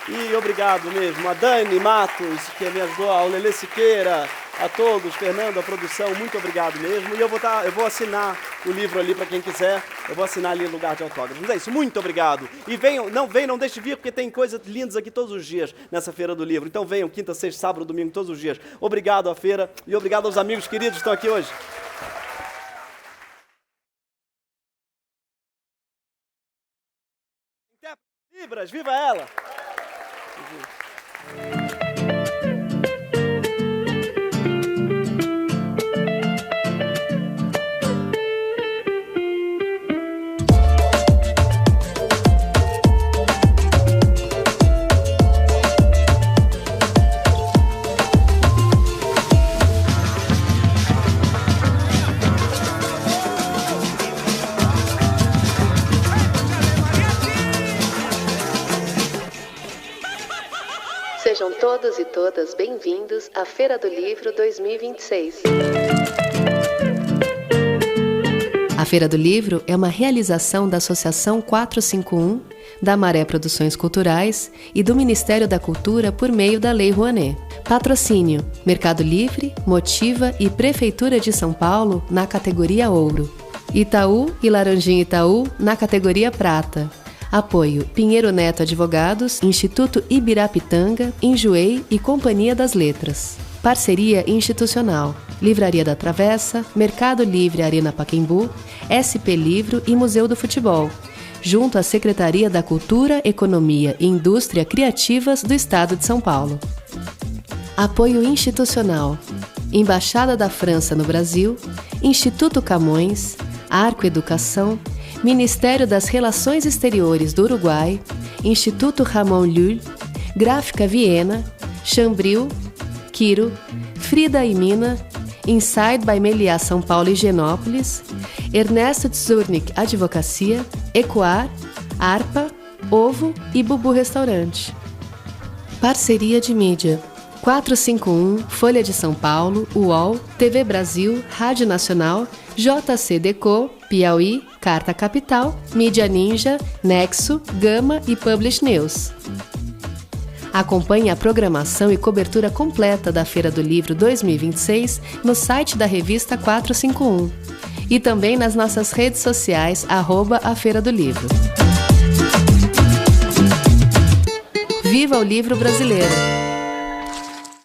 Speaker 1: e obrigado mesmo a Dani Matos, que me ajudou, ao Lelê Siqueira, a todos, Fernando, a produção, muito obrigado mesmo. E eu vou assinar o livro ali para quem quiser. Eu vou assinar ali no lugar de autógrafos. Mas é isso, muito obrigado. E venham, não deixe de vir, porque tem coisas lindas aqui todos os dias nessa Feira do Livro. Então venham, quinta, sexta, sábado, domingo, todos os dias. Obrigado à feira e obrigado aos amigos queridos que estão aqui hoje. Libras, viva ela!
Speaker 2: Sejam todos e todas bem-vindos à Feira do Livro 2026. A Feira do Livro é uma realização da Associação 451, da Maré Produções Culturais e do Ministério da Cultura por meio da Lei Rouanet. Patrocínio: Mercado Livre, Motiva e Prefeitura de São Paulo na categoria Ouro. Itaú e Laranjinha Itaú na categoria Prata. Apoio: Pinheiro Neto Advogados, Instituto Ibirapitanga, Enjoei e Companhia das Letras. Parceria institucional: Livraria da Travessa, Mercado Livre Arena Pacaembu, SP Livro e Museu do Futebol, junto à Secretaria da Cultura, Economia e Indústria Criativas do Estado de São Paulo. Apoio institucional: Embaixada da França no Brasil, Instituto Camões, Arco Educação, Ministério das Relações Exteriores do Uruguai, Instituto Ramon Llull, Gráfica Viena, Chambril, Quiro, Frida e Mina, Inside by Meliá São Paulo e Higienópolis, Ernesto Tzurnik Advocacia, Ecoar, Arpa, Ovo e Bubu Restaurante. Parceria de mídia: 451, Folha de São Paulo, UOL, TV Brasil, Rádio Nacional, JC Deco, Piauí, Carta Capital, Mídia Ninja, Nexo, Gama e Publish News. Acompanhe a programação e cobertura completa da Feira do Livro 2026 no site da revista 451 e também nas nossas redes sociais @a Feira do Livro. Viva o livro brasileiro!